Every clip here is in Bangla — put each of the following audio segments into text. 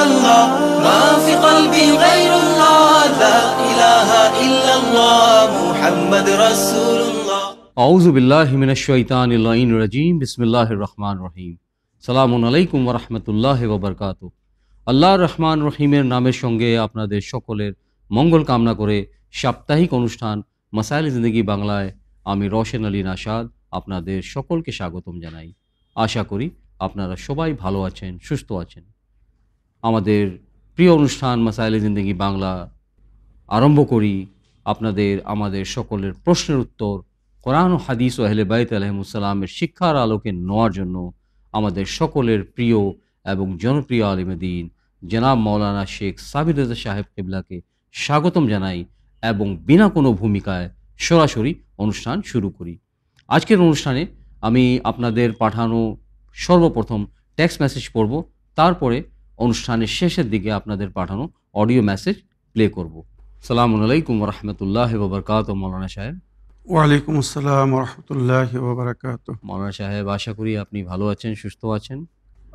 الله ما في قلبي غير الله لا إله إلا الله محمد رسول الله আউযু বিল্লাহি মিনাশ শাইতানির রাজিম বিসমিল্লাহির রহমানির রহিম সালামুন আলাইকুম ওয়া রাহমাতুল্লাহি ওয়া বারাকাতুহু। আল্লাহর রহমান রহিমের নামের সঙ্গে আপনাদের সকলের মঙ্গল কামনা করে সাপ্তাহিক অনুষ্ঠান মাসাইল জিন্দেগি বাংলায় আমি রওশন আলী নাশাদ আপনাদের সকলকে স্বাগতম জানাই। আশা করি আপনারা সবাই ভালো আছেন, সুস্থ আছেন। আমাদের প্রিয় অনুষ্ঠান মাসাইল জিন্দেগি বাংলা আরম্ভ করি আমাদের সকলের প্রশ্নের উত্তর কোরআন ও হাদিস ও আহলে বাইত আলাইহিমুসসালামের শিক্ষার আলোকে নেওয়ার জন্য আমাদের সকলের প্রিয় এবং জনপ্রিয় আলেমে দ্বীন জনাব মাওলানা শেখ সাবির রেজা সাহেব কিবলাকে স্বাগতম জানাই এবং বিনা কোনো ভূমিকায় সরাসরি অনুষ্ঠান শুরু করি। আজকের অনুষ্ঠানে আমি আপনাদের পাঠানো সর্বপ্রথম টেক্সট মেসেজ পড়ব, তারপরে অনুষ্ঠানের শেষের দিকে আপনাদের পাঠানো অডিও মেসেজ প্লে করব। আসসালামু আলাইকুম ওয়া রাহমাতুল্লাহি ওয়া বারাকাতুহু। মাওলানা সাহেব। ওয়ালাইকুম আসসালাম ওয়া রাহমাতুল্লাহি ওয়া বারাকাতুহু। মাওলানা সাহেব, আশা করি আপনি ভালো আছেন, সুস্থ আছেন।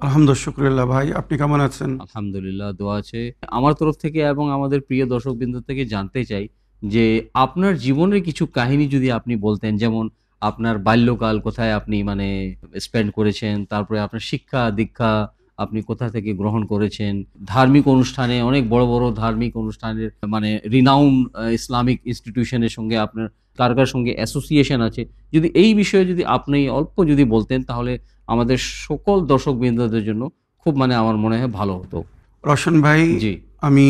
আলহামদুলিল্লাহ, শুকরিল্লাহ। ভাই আপনি কেমন আছেন? আলহামদুলিল্লাহ, দোয়া আছে। আমার তরফ থেকে এবং আমাদের প্রিয় দর্শকবৃন্দ থেকে জানতে চাই যে আপনার জীবনের কিছু কাহিনী যদি আপনি বলতেন, যেমন আপনার বাল্যকাল কোথায় আপনি স্পেন্ড করেছেন, তারপরে আপনার শিক্ষা দীক্ষা আপনি কোথা থেকে গ্রহণ করেছেন, ধার্মিক অনুষ্ঠানে অনেক বড় বড় ধার্মিক অনুষ্ঠানের রিনাউন ইসলামিক ইনস্টিটিউশনের সঙ্গে আপনার কার কার সঙ্গে অ্যাসোসিয়েশন আছে, যদি এই বিষয়ে যদি আপনি অল্প যদি বলতেন তাহলে আমাদের সকল দর্শকবৃন্দদের জন্য খুব আমার মনে হয় ভালো হতো। রওশন ভাই, জি, আমি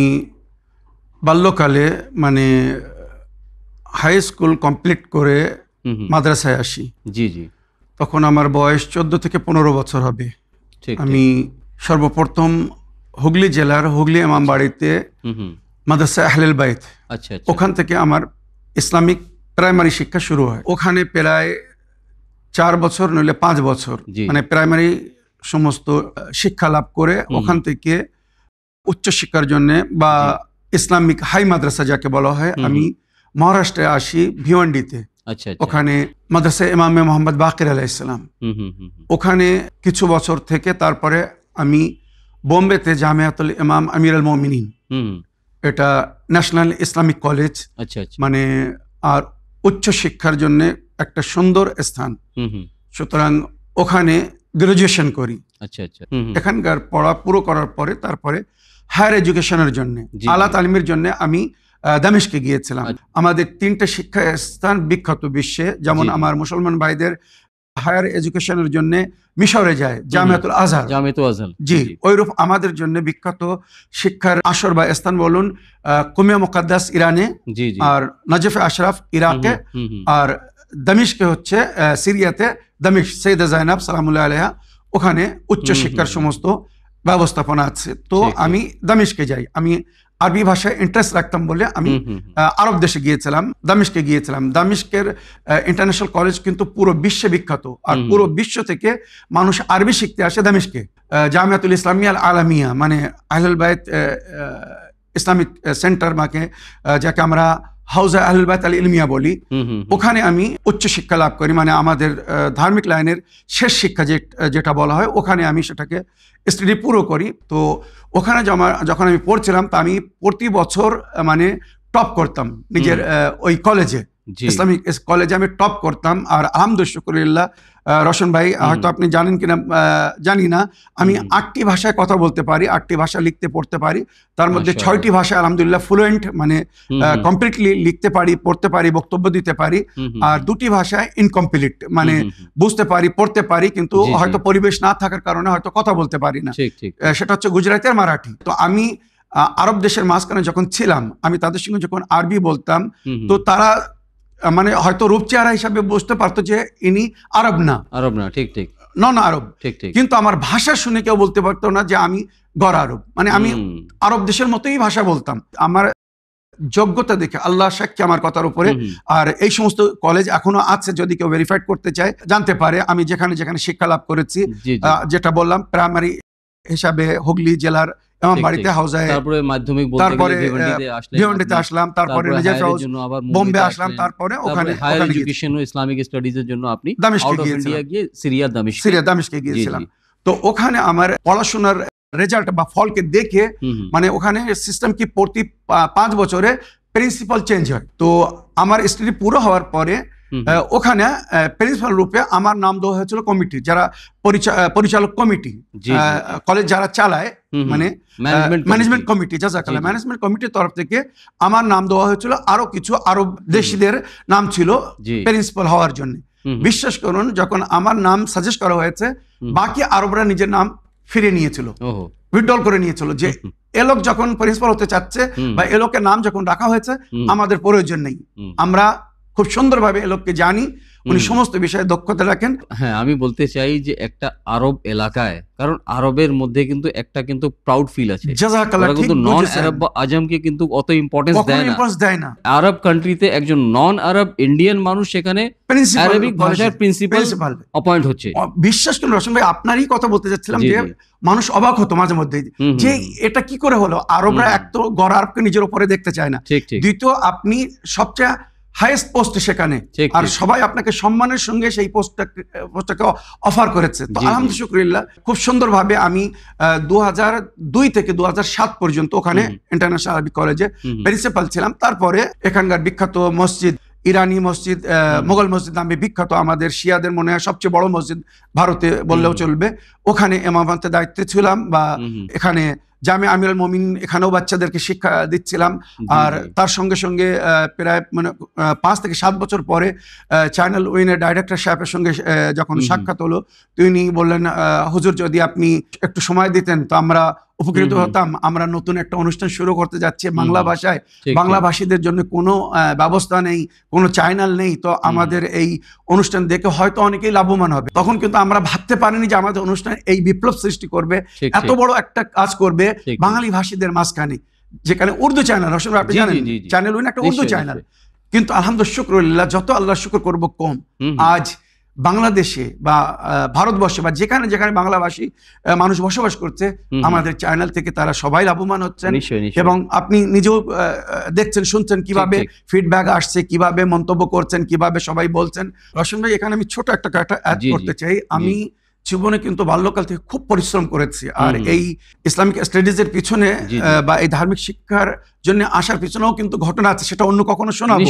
বাল্যকালে হাই স্কুল কমপ্লিট করে মাদ্রাসায় আসি। জি জি। তখন আমার বয়স 14 থেকে 15 বছর হবে। আমি সর্বপ্রথম হুগলি জেলার হুগলি ইমামবাড়িতে মাদ্রাসা আহলুল বাইত, আচ্ছা, ওখান থেকে আমার ইসলামিক প্রাইমারি শিক্ষা শুরু হয়। ওখানে প্রায় 4 বছর নইলে 5 বছর প্রাইমারি সমস্ত শিক্ষা লাভ করে ওখান থেকে উচ্চশিক্ষার জন্য বা ইসলামিক হাই মাদ্রাসা যাকে বলা হয়, আমি মহারাষ্ট্রে আসি ভিওয়ান্ডিতে। আচ্ছা, ওখানে মাদ্রাসা ইমামে মোহাম্মদ বাকির আলাইহিস সালাম, ওখানে কিছু বছর থেকে তারপরে আমি বোম্বেতে জামিয়াতুল ইমাম আমির আল মুমিনিন, এটা ন্যাশনাল ইসলামিক কলেজ, আর উচ্চ শিক্ষার জন্য একটা সুন্দর স্থান। সুতরাং ওখানে গ্রাজুয়েশন করি। আচ্ছা আচ্ছা। এখানকার পড়া পুরো করার পরে তারপরে হায়ার এডুকেশনের জন্য, আলা তালিমের জন্য আমি দামেস্কে গিয়েছিলাম। আমাদের 3টে শিক্ষা স্থান বিখ্যাত বিশ্বে, যেমন আমার মুসলমান ভাইদের হায়ার এডুকেশনের জন্য মিশরে যায় জামিয়াতুল আজহার। জি, ওইরূপ আমাদের জন্য বিখ্যাত শিক্ষার আসর বা স্থান বলুন কুমিয়া মুকাদ্দাস ইরানে, আর নাজফে আশরাফ ইরাকে, আর দামেস্কে হচ্ছে সিরিয়াতে দামেস্ক সৈয়দা জাইনাব সালামুল্লাহ আলাইহা, ওখানে উচ্চ শিক্ষার সমস্ত ব্যবস্থাপনা আছে। তো আমি দামেস্কে যাই। আমি আরবি ভাষায় ইন্টারেস্ট রাখতাম বলে আমি আরব দেশে গিয়েছিলাম, দামেস্কে গিয়েছিলাম। দামেস্কের ইন্টারন্যাশনাল কলেজ কিন্তু পুরো বিশ্বে বিখ্যাত, আর পুরো বিশ্ব থেকে মানুষ আরবি শিখতে আসে দামেস্কে। জামিয়াতুল ইসলামিয়া আল আলামিয়া আহলুল বাইত ইসলামিক সেন্টার, যাকে আমরা হাউজা আহলুল বাইত আল ইলমিয়া বলি, ওখানে আমি উচ্চ শিক্ষা লাভ করি। আমাদের ধার্মিক লাইনের শেষ শিক্ষা যেটা বলা হয়, ওখানে আমি সেটাকে স্টাডি পুরো করি। তো ওখানে যখন আমি পড়ছিলাম, তা আমি প্রতি বছর টপ করতাম নিজের ওই কলেজে, ইসলামিক কলেজে আমি টপ করতাম। আর আলহামদুলিল্লাহ রওশন ভাই, হয়তো আপনি জানেন কিনা জানি না, আমি 8টি ভাষায় কথা বলতে পারি, 8টি ভাষা লিখতে পড়তে পারি। তার মধ্যে 6টি ভাষা আলহামদুলিল্লাহ ফ্লুয়েন্ট, কমপ্লিটলি লিখতে পারি, পড়তে পারি, বক্তব্য দিতে পারি। আর 2টি ভাষায় ইনকমপ্লিট, বুঝতে পারি, পড়তে পারি, কিন্তু হয়তো পরিবেশ না থাকার কারণে হয়তো কথা বলতে পারি না। সেটা হচ্ছে গুজরাটি আর মারাঠি। তো আমি আরব দেশের মাঝখানে যখন ছিলাম, আমি তাদের সঙ্গে যখন আরবি বলতাম, তো তারা হয়তো রূপ চেহারা হিসাবে বুঝতে পারতো যে ইনি আরব না, ঠিক ঠিক, নন আরব, কিন্তু আমার ভাষা শুনে কেউ বলতে পারতো না যে আমি গড় আরব। আমি আরব দেশের মতোই ভাষা বলতাম। আমার যোগ্যতা দেখে আল্লাহ সাক্ষী আমার কথার উপরে। আর এই সমস্ত কলেজ এখনো আছে, যদি কেউ ভেরিফাইড করতে চায় জানতে পারে আমি যেখানে যেখানে শিক্ষা লাভ করেছি। যেটা বললাম প্রাইমারি হিসাবে হুগলি জেলার ইমামবাড়িতে, হাউজায়, তারপরে মাধ্যমিক বলতে তারপরে ভিওয়ান্ডিতে আসলাম, তারপরে বোম্বে আসলাম, তারপরে ওখানে হায়ার এডুকেশন ও ইসলামিক স্টাডিজ এর জন্য আপনি দামেস্কে গিয়েছিলাম। সিরিয়া দামেস্কে গিয়েছিলাম। তো ওখানে আমার পড়াশোনার রেজাল্ট বা ফলকে দেখে মানে ওখানে সিস্টেম কি প্রতি 5 বছরে প্রিন্সিপাল চেঞ্জ হয়। তো আমার স্টাডি পুরো হওয়ার পরে ওখানে প্রিন্সিপাল রূপে আমার নাম দেওয়া হয়েছিল কমিটি, যারা পরিচালক কমিটি, কলেজ যারা চালায়, মানে ম্যানেজমেন্ট কমিটি, জাযাকাল্লাহ, ম্যানেজমেন্ট কমিটির তরফ থেকে আমার নাম দেওয়া হয়েছিল। আরো কিছু আরব দেশিদের নাম ছিল প্রিন্সিপাল হওয়ার জন্য। বিশ্বাস করুন, যখন আমার নাম সাজেস্ট করা হয়েছে, বাকি আরবরা নিজের নাম ফিরে নিয়েছিল, উইথড্রল করে নিয়েছিল, যে এ লোক যখন প্রিন্সিপাল হতে চাচ্ছে বা এ লোকের নাম যখন রাখা হয়েছে, আমাদের প্রয়োজন নেই, আমরা খুব সুন্দরভাবে এ লোককে জানি, উনি সমস্ত বিষয়ে দক্ষতা রাখেন। হ্যাঁ, আমি বলতে চাই যে একটা আরব এলাকায়, কারণ আরবের মধ্যে কিন্তু একটা কিন্তু প্রাউড ফিল আছে, জাযাকাল্লাহ, কিন্তু নন আরব বা আজমকে কিন্তু অত ইম্পর্টেন্স দেয় না। আরব কান্ট্রিতে একজন নন আরব ইন্ডিয়ান মানুষ সেখানে আরবিক ভাষার প্রিন্সিপাল অপয়েন্ট হচ্ছে। বিশ্বাস করুন রশন ভাই, আপনারই কথা বলতে যাচ্ছিলাম, যে মানুষ অবাক হতো মাঝে মধ্যে যে এটা কি করে হলো। আরবরা এক তো গড় আরবকে নিজের উপরে দেখতে চায় না, দ্বিতীয় আপনি সবচেয়ে হাইয়েস্ট পোস্ট সেখানে, আর সবাই আপনাকে সম্মানের সঙ্গে সেই পোস্টটাকে অফার করেছে। তো আলহামদুলিল্লাহ, শুকরিল্লাহ, খুব সুন্দরভাবে আমি 2002 থেকে 2007 পর্যন্ত ওখানে ইন্টারন্যাশনাল আরবিক কলেজে প্রিন্সিপাল ছিলাম। তারপরে এখানকার বিখ্যাত মসজিদ, ইরানি মসজিদ, মোগল মসজিদ নামে বিখ্যাত, আমাদের শিয়াদের মনে হয় সবচেয়ে বড় মসজিদ ভারতে বললেও চলবে, ওখানে ইমামতের দায়িত্বে ছিলাম। বা এখানে জামিয়া আমিরুল মুমিনিন, এখানেও বাচ্চাদেরকে শিক্ষা দিচ্ছিলাম। আর তার সঙ্গে সঙ্গে প্রায় মানে 5 থেকে 7 বছর পরে চ্যানেল উইনের ডাইরেক্টর সাহেবের সঙ্গে যখন সাক্ষাৎ হলো, তিনি বললেন, হুজুর যদি আপনি একটু সময় দিতেন তো আমরা উপকৃত হতাম। আমরা নতুন একটা অনুষ্ঠান শুরু করতে যাচ্ছি বাংলা ভাষায়, বাংলা ভাষীদের জন্য কোনো ব্যবস্থা নেই, কোনো চ্যানেল নেই, তো আমাদের এই অনুষ্ঠান দেখে হয়তো অনেকেই লাভবান হবে। তখন কিন্তু আমরা ভাবতে পারিনি যে আমাদের অনুষ্ঠান এই বিপ্লব সৃষ্টি করবে, এত বড় একটা কাজ করবে বাঙালি ভাষীদের মাঝখানে, যেখানে উর্দু চ্যানেল, আসলে আপনি জানেন চ্যানেল উইন একটা উর্দু চ্যানেল। কিন্তু আলহামদুলিল্লাহ, শুকরিল্লাহ, যত আল্লাহ শুকর করব কম। আজ বাংলাদেশে বা ভারতবর্ষে বা যেখানে যেখানে বাংলাভাষী মানুষ বসবাস করছে, আমাদের চ্যানেল থেকে তারা সবাই লাভবান হচ্ছেন। এবং আপনি নিজেও দেখছেন, শুনছেন কিভাবে ফিডব্যাক আসছে, কিভাবে মন্তব্য করছেন, কিভাবে সবাই বলছেন। রশন ভাই, এখানে আমি ছোট একটা অ্যাড করতে চাই। আমি জীবনে কিন্তু বাল্যকাল থেকে খুব পরিশ্রম করেছি, আর এই ইসলামিক স্টাডিজের পিছনে বা এই ধার্মিক শিক্ষার জন্য আসার পিছনেও কিন্তু ঘটনা আছে, সেটা অন্য কখনো শোনাবো।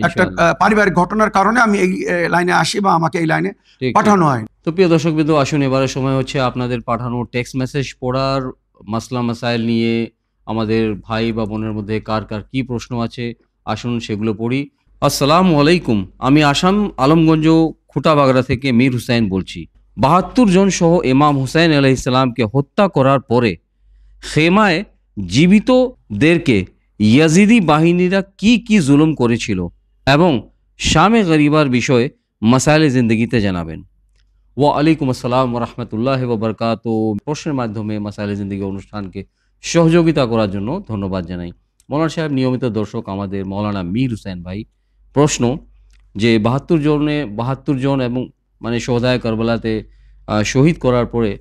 একটা পারিবারিক ঘটনার কারণে আমি এই লাইনে আসি বা আমাকে এই লাইনে পাঠানো হয়। তো প্রিয় দর্শকবৃন্দ, আসুন এবারে সময় হচ্ছে আপনাদের পাঠানো টেক্সট মেসেজ পড়ার। মাসলা মাসাইল নিয়ে আমাদের ভাই বা বোনের মধ্যে কার কার কি প্রশ্ন আছে, আসুন সেগুলো পড়ি। আসসালামু আলাইকুম, আমি আসাম আলমগঞ্জ খুঁটাবাগড়া থেকে মীর হুসাইন বলছি। 72 জন সহ ইমাম হুসাইন আলাইহিস সালামকে হত্যা করার পরে খেমায় জীবিতদেরকে ইয়াজিদি বাহিনীরা কি কি জুলুম করেছিল এবং শামে গরিবার বিষয়ে মাসাইলে জিন্দগিতে জানাবেন। ওয়া আলাইকুম আসসালাম ওয়া রাহমাতুল্লাহি ওয়া বারাকাতুহু। প্রশ্নের মাধ্যমে মাসাইলে জিন্দগি অনুষ্ঠানকে সহযোগিতা করার জন্য ধন্যবাদ জানাই। মৌলানা সাহেব নিয়মিত দর্শক আমাদের মৌলানা মীর হুসাইন ভাই, প্রশ্ন যে 72 জন এবং মানে শোহদায়ে কারবালাতে শহীদ করার পরে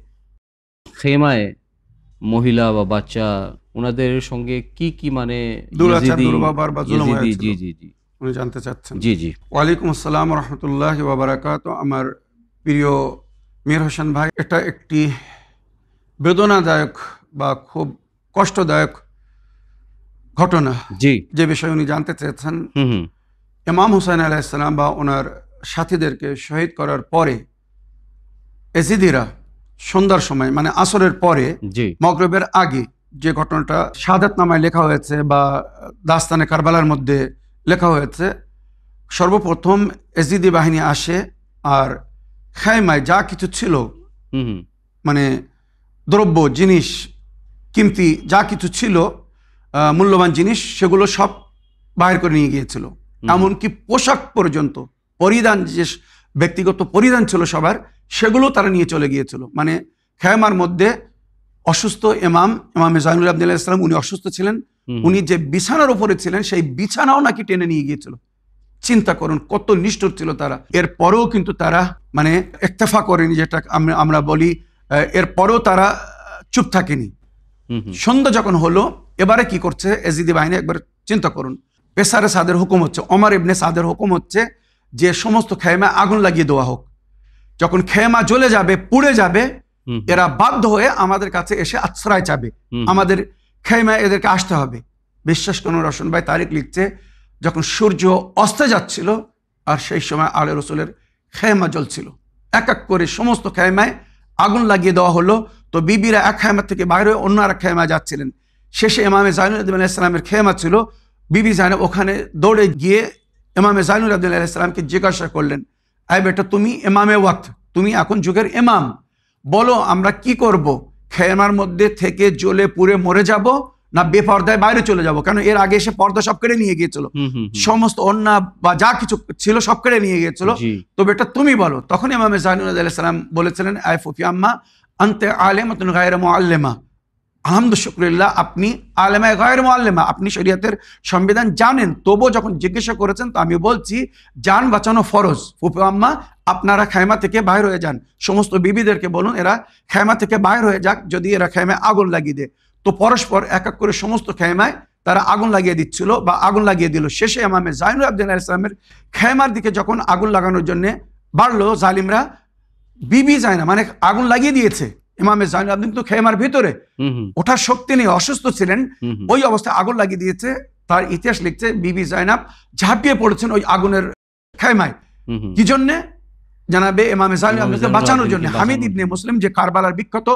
খেমায় মহিলা বা বাচ্চা ওনাদের সঙ্গে কি কি মানে উনি জানতে চাচ্ছেন। জি জি, ওয়ালাইকুম আসসালাম ওয়া রাহমাতুল্লাহি ওয়া বারাকাতুহু। আমার প্রিয় মীর হোসেন ভাই, এটা একটি বেদনাদায়ক বা খুব কষ্টদায়ক ঘটনা, যে বিষয়ে উনি জানতে চেয়েছেন। ইমাম হুসাইন আলাইহিস সালাম বা ওনার সাথীদেরকে শহীদ করার পরে এজিদিরা সন্ধ্যার সময়, মানে আসরের পরে, মাগরিবের আগে, যে ঘটনাটা শাহাদাত নামায় লেখা হয়েছে বা দাস্তানে কারবালার মধ্যে লেখা হয়েছে, সর্বপ্রথম এজিদি বাহিনী আসে আর খায়মায় যা কিছু ছিল, মানে দ্রব্য জিনিস, কিমতি যা কিছু ছিল, মূল্যবান জিনিস, সেগুলো সব বাইর করে নিয়ে গিয়েছিল। এমনকি পোশাক পর্যন্ত, পরিধান, যে ব্যক্তিগত পরিধান ছিল সবার, সেগুলো তারা নিয়ে চলে গিয়েছিল। মানে খেমার মধ্যে অসুস্থ ইমাম জাইনুল আবদিন আলাইহিস সালাম, উনি অসুস্থ ছিলেন, উনি যে বিছানার উপরে ছিলেন সেই বিছানাও নাকি টেনে নিয়ে গিয়েছিল। চিন্তা করুন কত নিষ্ঠুর ছিল তারা। এরপরেও কিন্তু তারা মানে ইক্তেফা করেনি, যেটা আমরা বলি, এরপরেও তারা চুপ থাকেনি। সন্ধ্যা যখন হলো, এবারে কি করছে এজিদি বাহিনী, একবার চিন্তা করুন, পেসারে সাদের হুকুম হচ্ছে, ওমর ইবনে সাদের হুকুম হচ্ছে যে সমস্ত খেমা আগুন লাগিয়ে দেওয়া হোক। যখন খেমা জ্বলে যাবে, পুড়ে যাবে, এরা বাধ্য হয়ে আমাদের কাছে এসে আশ্রয় চাবে, আমাদের খেমায় এদেরকে আসতে হবে। বিশ্বাস করুন রওশন ভাই তারিক লিখছে, যখন সূর্য অস্তে যাচ্ছিল আর সেই সময় আলে রসুলের খেমা জ্বলছিল, এক এক করে সমস্ত খেমায় আগুন লাগিয়ে দেওয়া হলো। তো বিবিরা এক খেমা থেকে বাইরে হয়ে অন্য আর খেমায় যাচ্ছিলেন। শেষে ইমামে জাইনুল আবদিন আলাইহিস সালামের খেমা ছিল, বিবি জাইনব ওখানে দৌড়ে গিয়ে ইমামে জাইনুল আবদিন আলাইহিস সালামকে জিজ্ঞাসা করলেন, আয় বেটা, তুমি ইমামে ওয়াক্ত, তুমি এখন যুগের ইমাম, বলো আমরা কি করব? খেমার মধ্যে থেকে জ্বলে পুড়ে মরে যাব না বেপর্দায় বাইরে চলে যাব? কেন এর আগে এসে পর্দা সব কেড়ে নিয়ে গিয়েছিল, সমস্ত ওন্না বা যা কিছু ছিল সব কেড়ে নিয়ে গিয়েছিল। তো বেটা তুমি বলো। তখন ইমামে জাইনুল আলাইহিস সালাম বলেছিলেন, আয় ফুফি আম্মা আনতে আলেমাতুন গায়রা মুআল্লিমা, আলহামদুলিল্লাহ আপনি আলেমায়ে গায়র মুআল্লিমা, আপনি শরীয়তের সংবিধান জানেন। তবুও যখন জিজ্ঞাসা করেছেন তো আমি বলছি জান বাঁচানো ফরজ। ফুফি আম্মা আপনারা খেমা থেকে বাইর হয়ে যান, সমস্ত বিবিদেরকে বলুন এরা খেমা থেকে বাইর হয়ে যাক, যদি এরা খেমায় আগুন লাগিয়ে দেয়। তো পরস্পর এক এক করে সমস্ত খেমায় তারা আগুন লাগিয়ে দিচ্ছিল বা আগুন লাগিয়ে দিল। শেষে ইমামে জাইনুল আবদিন আলাইহিস সালামের খেমার দিকে যখন আগুন লাগানোর জন্য বাড়লো জালিমরা, বিবি জাইনা মানে আগুন লাগিয়ে দিয়েছে, ইমামে জাইনুল আবদিন তো খেমার ভিতরে, ওঠার শক্তি নেই, অসুস্থ ছিলেন, ওই অবস্থায় আগুন লাগিয়ে দিয়েছে। তার ইতিহাস লিখছে বিবি জাইনাব ঝাঁপিয়ে পড়েছেন ওই আগুনের খেমায়। কি জন্যে? জানাবে ইমামে জাইনুল আবদিনকে বাঁচানোর জন্য। হামিদ ইবনে মুসলিম যে কারবালার বিখ্যাত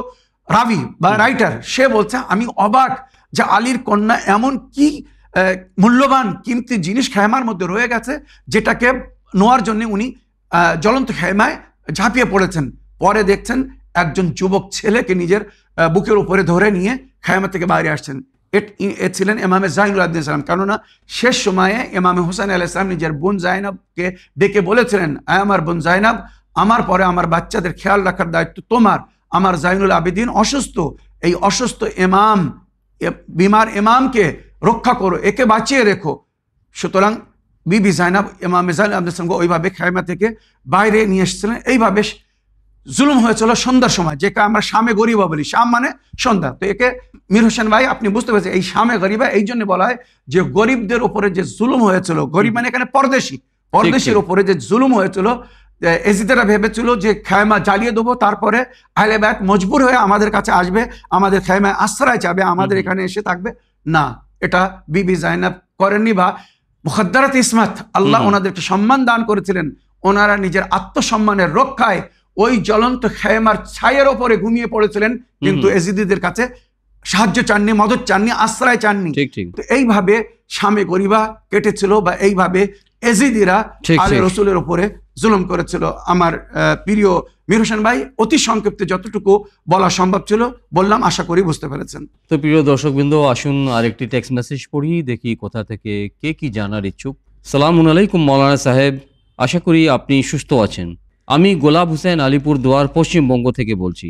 রাবি বা রাইটার, সে বলছে আমি অবাক যে আলীর কন্যা এমন কি মূল্যবান কিমতি জিনিস খেমার মধ্যে রয়ে গেছে যেটাকে নেওয়ার জন্য উনি জ্বলন্ত খেমায় ঝাঁপিয়ে পড়েছেন। পরে দেখছেন একজন যুবক ছেলেকে নিজের বুকের উপরে ধরে নিয়ে খেমা থেকে বাইরে আসছেন। এ ছিলেন ইমামে জাইনুল আবদিন সালাম। কেননা শেষ সময়ে ইমামে হুসাইন আলাইহিস সালাম নিজের বোন জাইনাবকে ডেকে বলেছিলেন, আমার বোন জাইনাব, আমার পরে আমার বাচ্চাদের খেয়াল রাখার দায়িত্ব তোমার। আমার জাইনুল আবেদিন অসুস্থ, এই অসুস্থ ইমাম, বিমার ইমামকে রক্ষা করো, একে বাঁচিয়ে রেখো। সুতরাং বিবি জাইনাব ইমামে জাইনুল আবদিন সালামকে ওইভাবে খেমা থেকে বাইরে নিয়ে এসেছিলেন। এইভাবে জুলুম হয়েছিল সন্ধ্যার সময়, যেটা আমরা শামে গরিবা বলি, শাম মানে সন্ধ্যা। তো একে মীর হোসেন ভাই আপনি বুঝতে পেরেছেন, এই শামে গরিবা এই জন্য বলা হয় যে গরিবদের উপরে যে জুলুম হয়েছিল, গরিব মানে এখানে পরদেশির উপরে যে জুলুম হয়েছিল, এজিদেরা ভেবেছিল যে খেমা জ্বালিয়ে দেবো, তারপরে আহলে বাইত মজবুর হয়ে আমাদের কাছে আসবে, আমাদের খেমায় আশ্রয় চাবে, আমাদের এখানে এসে থাকবে। না, এটা বিবি জাইনাব করেননি, বা মুখাদ্দারাত ইসমাত, আল্লাহ ওনাদেরকে সম্মান দান করেছিলেন। ওনারা নিজের আত্মসম্মানের রক্ষায় ওই জ্বলন্ত খেমার ছায়ের ওপরে ঘুমিয়ে পড়েছিলেন, কিন্তু এজিদিদের কাছে সাহায্য চাননি, মদত চাননি, আশ্রয় চাননি। তো এইভাবে শামে গরিবা কেটেছিল, বা এইভাবে এজিদিরা আলে রসুলের উপরে জুলুম করেছিল। আমার প্রিয় মীর হোসেন ভাই, অতি সংক্ষিপ্তে যতটুকু বলা সম্ভব ছিল বললাম, আশা করি বুঝতে পেরেছেন। তো প্রিয় দর্শকবৃন্দ, আসুন আরেকটি টেক্সট মেসেজ পড়ি, দেখি কোথা থেকে কে কি জানার ইচ্ছুক। সালামুন আলাইকুম মৌলানা সাহেব, আশা করি আপনি সুস্থ আছেন। আমি গোলাপ হোসেন আলিপুরদুয়ার পশ্চিমবঙ্গ থেকে বলছি।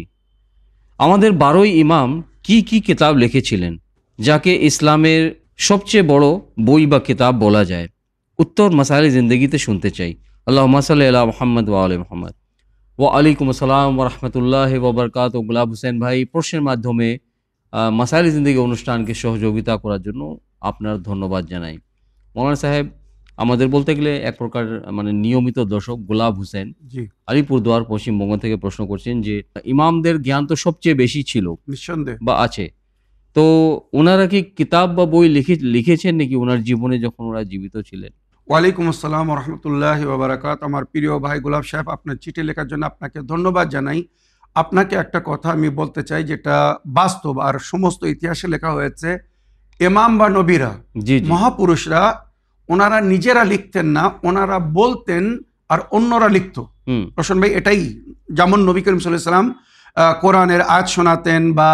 আমাদের 12 ইমাম কি কি কিতাব লিখেছিলেন যাকে ইসলামের সবচেয়ে বড় বই বা কিতাব বলা যায়? উত্তর মাসাইল জিন্দগিতে শুনতে চাই। আল্লাহুম্মা সাল্লি আলা মুহাম্মদ ওয়া আলি মুহাম্মদ। ওয়া আলাইকুম আসসালাম ওয়া রাহমাতুল্লাহি ওয়া বারাকাতুহু। গোলাপ হোসেন ভাই, প্রশ্নের মাধ্যমে মাসাইল জিন্দগি অনুষ্ঠানকে সহযোগিতা করার জন্য আপনার ধন্যবাদ জানাই। মৌলানা সাহেব, আমাদের বলতে গেলে এক প্রকার মানে নিয়মিত দর্শক গোলাপ হোসেন আলিপুরদুয়ার পশ্চিমবঙ্গ থেকে প্রশ্ন করছেন যে ইমামদের জ্ঞান তো সবচেয়ে বেশি ছিল নিঃসন্দেহে বা আছে, তো ওনারা কি কিতাব বা বই লিখেছেন নাকি ওনার জীবনে যখন ওরা জীবিত ছিলেন? ওয়ালাইকুম আসসালাম ওয়া রাহমাতুল্লাহি ওয়া বারাকাতুহু। আমার প্রিয় ভাই গোলাপ সাহেব, আপনার চিঠি লেখার জন্য আপনাকে ধন্যবাদ জানাই। আপনাকে একটা কথা আমি বলতে চাই যেটা বাস্তব আর সমস্ত ইতিহাসে লেখা হয়েছে। ইমাম বা নবীরা, মহাপুরুষরা, ওনারা নিজেরা লিখতেন না, ওনারা বলতেন আর অন্যরা লিখত। রোশন ভাই, এটাই যেমন নবী করিম সাল্লাল্লাহু আলাইহি ওয়াসাল্লাম কোরআনের আয়াত শোনাতেন বা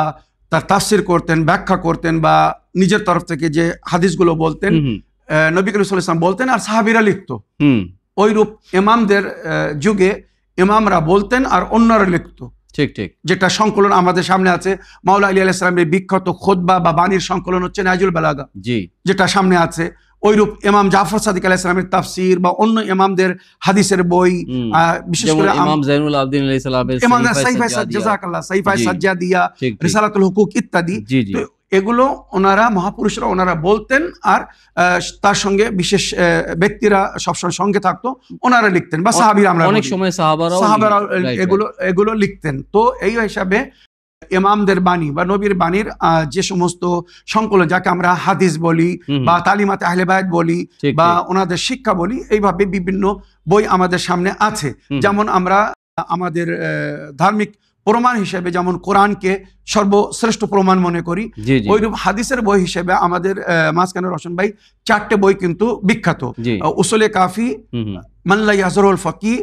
তার তাফসির করতেন, ব্যাখ্যা করতেন, বা নিজের তরফ থেকে যে হাদিসগুলো বলতেন নবী করিম সাল্লাল্লাহু আলাইহি ওয়াসাল্লাম বলতেন আর সাহাবীরা লিখত। ওইরূপ ইমামদের যুগে ইমামরা বলতেন আর অন্যরা লিখত। ঠিক ঠিক, যেটা সংকলন আমাদের সামনে আছে, মাওলা আলী আলাইহিস সালামের বিখ্যাত খুতবা বা বাণীর সংকলন হচ্ছে নাজুল বালাগা, যেটা সামনে আছে। ওইরূপ ইমাম জাফর সাদিক আলাইহিস সালামের তাফসীর বা অন্য ইমামদের হাদিসের বই, বিশেষ করে ইমাম জাইনুল আবদিন আলাইহিস সালামের ইমাম সাইফা জাযাকাল্লাহ সাইফা সাজ্জাদিয়া, রিসালাতুল হুকুক ইত্যাদি। এগুলো ওনারা মহাপুরুষরা ওনারা বলতেন, আর তার সঙ্গে বিশেষ ব্যক্তিরা সবসময় সঙ্গে থাকতো, ওনারা লিখতেন, বা সাহাবীরা, আমরা অনেক সময় সাহাবারা এগুলো লিখতেন। তো এই হিসাবে ইমামদের বাণী বা নবীর বাণীর যে সমস্ত সংকলন, যাকে আমরা হাদিস বলি বা তালিমাতে আহলে বায়াত বলি বা ওনাদের শিক্ষা বলি, এইভাবে বিভিন্ন বই আমাদের সামনে আছে। যেমন আমরা আমাদের ধার্মিক প্রমাণ হিসেবে যেমন কোরআনকে সর্বশ্রেষ্ঠ প্রমাণ মনে করি, ওইরূপ হাদিসের বই হিসেবে আমাদের মাঝখানে রওশন ভাই 4টে বই কিন্তু বিখ্যাত। উসুলে কাফি, মানলা ইয়াজরুল ফাকি,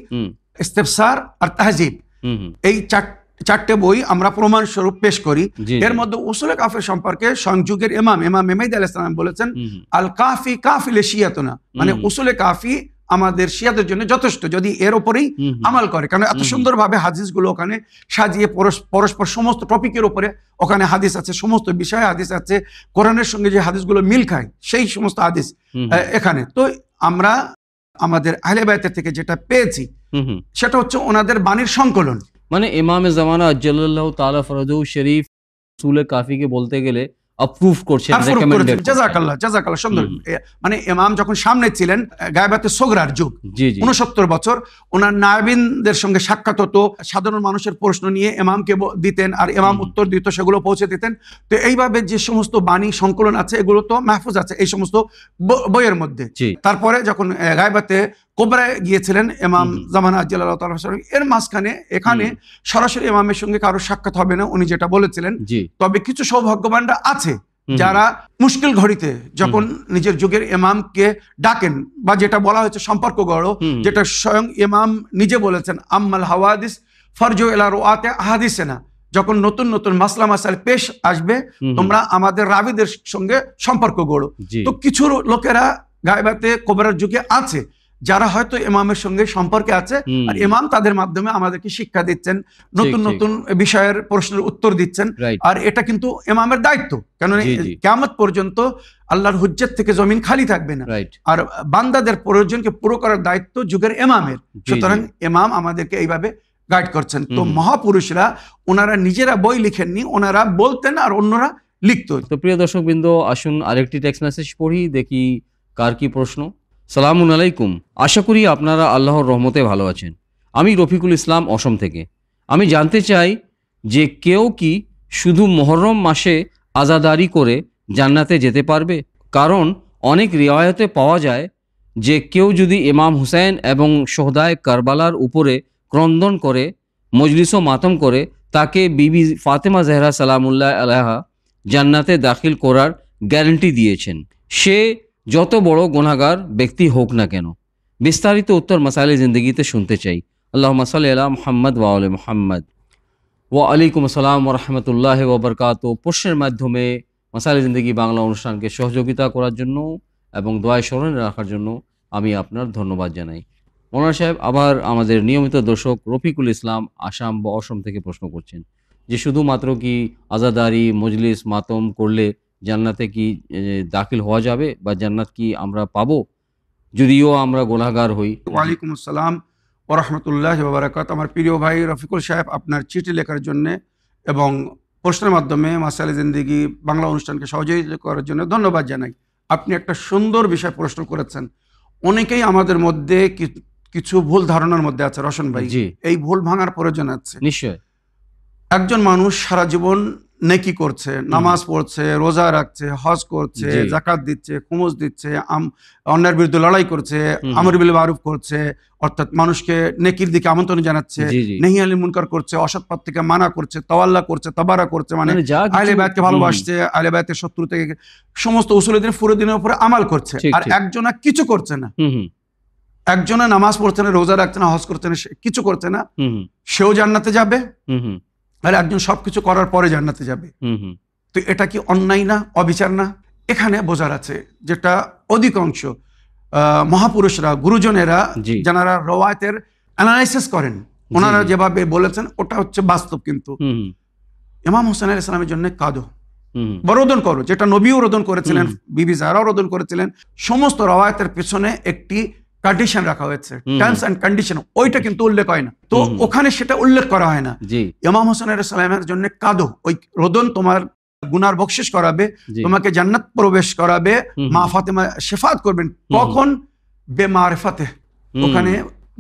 ইস্তিফসার আর তাহজিব। এই 4টে বই আমরা প্রমাণ স্বরূপ পেশ করি। এর মধ্যে উসুলে কাফির সম্পর্কে সংযুগের ইমাম মেহদি আলাইহিস সালাম বলেছেন, আল কাফি কাফিলে শিয়াতুনা, মানে উসুলে কাফি আমাদের শিয়াদের জন্য যথেষ্ট, যদি এর উপরেই আমাল করে। কারণ এত সুন্দরভাবে হাদিসগুলো ওখানে সাজিয়ে পরস্পর সমস্ত টপিকের উপরে ওখানে হাদিস আছে, সমস্ত বিষয়ে হাদিস আছে, কোরআনের সঙ্গে যে হাদিসগুলো মিল খায় সেই সমস্ত হাদিস এখানে। তো আমরা আমাদের আহলে বায়াতের থেকে যেটা পেয়েছি সেটা হচ্ছে ওনাদের বাণীর সংকলন। মানে ইমামে জামানা আজ্জালাল্লাহু তাআলা ফরজহু শরীফ উসুলে কাফিকে বলতে গেলে অ্যাপ্রুভ করছেন, রেকমেন্ডেড। জাযাকাল্লাহ সুন্দর। মানে ইমাম যখন সামনে ছিলেন, গায়বাতে সোগরার যুগ, 69 বছর, ওনার নায়েবিনদের সঙ্গে সাক্ষাৎ হতো, সাধারণ মানুষের প্রশ্ন নিয়ে ইমামকে দিতেন আর ইমাম উত্তর দিত, সেগুলো পৌঁছে দিতেন। তো এইভাবে যে সমস্ত বাণী সংকলন আছে এগুলো তো মাহফুজ আছে এই সমস্ত বইয়ের মধ্যে। তারপরে যখন গায়বাতে কোবরায় গিয়েছিলেন ইমাম জামানা আজ্জালাল্লাহু তাআলা, এর মাঝখানে এখানে সরাসরি ইমামের সঙ্গে কারো সাক্ষাৎ হবে না, উনি যেটা বলেছিলেন। তবে কিছু সৌভাগ্যবানরা আছে যারা মুশকিল ঘড়িতে যখন নিজের যুগের ইমামকে ডাকেন, বা যেটা বলা হয়েছে সম্পর্ক গড়ো, যেটা স্বয়ং ইমাম নিজে বলেছেন, আম্মাল হাওয়াদিস ফারজু ইলা রুআতে আহাদিসনা, যখন নতুন নতুন মাসলা মাসাইল পেশ আসবে তোমরা আমাদের রাবিদের সঙ্গে সম্পর্ক গড়ো। তো কিছু লোকেরা গায়বাতে কোবরার যুগে আছে যারা হয়তো ইমামের সঙ্গে সম্পর্কে আছে, আর ইমাম তাদের মাধ্যমে আমাদেরকে শিক্ষা দিচ্ছেন, নতুন নতুন বিষয়ের প্রশ্নের উত্তর দিচ্ছেন। আর এটা কিন্তু ইমামের দায়িত্ব, কেন কিয়ামত পর্যন্ত আল্লাহর হুজ্জত থেকে জমিন খালি থাকবে না, আর বান্দাদের প্রয়োজনকে পুরো করার দায়িত্ব যুগের ইমামের। সুতরাং ইমাম আমাদেরকে এইভাবে গাইড করছেন। তো মহাপুরুষরা ওনারা নিজেরা বই লিখেননি, ওনারা বলতেন আর অন্যরা লিখত। তো প্রিয় দর্শকবৃন্দ, আসুন আরেকটি টেক্সট মেসেজ পড়ি, দেখি কার কি প্রশ্ন। সালামুন আলাইকুম, আশা করি আপনারা আল্লাহর রহমতে ভালো আছেন। আমি রফিকুল ইসলাম, অসম থেকে। আমি জানতে চাই যে কেউ কি শুধু মুহররম মাসে আযাদারি করে জান্নাতে যেতে পারবে? কারণ অনেক রিওয়ায়াতে পাওয়া যায় যে কেউ যদি ইমাম হুসাইন এবং শুহাদায়ে কারবালার উপরে ক্রন্দন করে, মজলিস ও মাতম করে, তাকে বিবি ফাতেমা জহরা সালামুল্লাহ আলাইহা জান্নাতে দাখিল করার গ্যারান্টি দিয়েছেন, সে যত বড় গুনাহগার ব্যক্তি হোক না কেন। বিস্তারিত উত্তর মাসাইলে জিন্দেগিতে শুনতে চাই। আল্লাহুম্মা সাল্লি আলা মুহাম্মদ ওয়া আলি মুহাম্মদ। ওয়া আলাইকুম আসসালাম ওয়া রাহমাতুল্লাহি ওয়া বারাকাতুহু। প্রশ্নের মাধ্যমে মাসাইলে জিন্দেগি বাংলা অনুষ্ঠানকে সহযোগিতা করার জন্য এবং দোয়ায় স্মরণে রাখার জন্য আমি আপনার ধন্যবাদ জানাই। মৌলানা সাহেব, আবার আমাদের নিয়মিত দর্শক রফিকুল ইসলাম আসাম বা অসম থেকে প্রশ্ন করছেন যে শুধুমাত্র কি আযাদারি মজলিস মাতম করলে জান্নাতে কি দাখিল হওয়া যাবে, বা জান্নাত কি আমরা পাবো যদিও আমরা গুনাহগার হই? ওয়ালাইকুম আসসালাম ওয়া রাহমাতুল্লাহি ওয়া বারাকাতুহু। আমার প্রিয় ভাই রফিকুল সাহেব, আপনার চিঠি লেখার জন্য এবং প্রশ্নের মাধ্যমে মাসাইলে জিন্দেগি বাংলা অনুষ্ঠানকে সহযোগিতা করার জন্য ধন্যবাদ জানাই। আপনি একটা সুন্দর বিষয় প্রশ্ন করেছেন। অনেকেই আমাদের মধ্যে কিছু ভুল ধারণার মধ্যে আছে রওশন ভাই, এই ভুল ভাঙার প্রয়োজন আছে। নিশ্চয়। একজন মানুষ সারা জীবন নেকি করছে, নামাজ পড়ছে, রোজা রাখছে, হজ করছে, যাকাত দিচ্ছে, খুমুস দিচ্ছে, অন্যায়ের বিরুদ্ধে লড়াই করছে, আমর বিল মারুফ করছে, অর্থাৎ মানুষকে নেকির দিকে আমন্ত্রণ জানাচ্ছে, নেহি আনিল মুনকার করছে, অসৎ পথ থেকে মানা করছে, তাওয়াল্লা করছে, তাবারা করছে, মানে আহলে বায়াতকে ভালোবাসছে, আহলে বায়াতের শত্রু থেকে সমস্ত উসুলের দিন ফুরুদ্দিনের উপরে আমাল করছে। আর একজনা কিছু করছে না, একজনা নামাজ পড়ছে না, রোজা রাখছে না, হজ করছে না, কিছু করছে না, সেও জান্নাতে যাবে, আর একজন সবকিছু করার পরে জান্নাতে যাবে। তো এটা কি অন্যায় না, অবিচার না? এখানে বোঝার আছে যেটা অধিকাংশ মহাপুরুষরা, গুরুজনেরা যারা রওয়ায়াতের অ্যানালাইসিস করেন, ওনারা যেভাবে বলেছেন ওটা হচ্ছে বাস্তব। কিন্তু ইমাম হোসেন আলাইহিস সালামের জন্য কাঁদো বা রোদন করো, যেটা নবীও রোদন করেছিলেন, বিবি জাহরাও রোদন করেছিলেন। সমস্ত রওয়ায়াতের পেছনে একটি কন্ডিশন রাখা হয়েছে, টার্মস এন্ড কন্ডিশন, ওইটা কিন্তু উল্লেখ হয় না। তো ওখানে সেটা উল্লেখ করা হয় না। ইমাম হোসেন আলাইহিস সালামের জন্য কাঁদো, ওই রোদন তোমার গুনার বকশিশ করাবে, জি। তোমাকে জান্নাত প্রবেশ করাবে, হুম, মা হুম। ফাতেমা শেফাত করবেন। কখন? বেমারেফাতে। ওখানে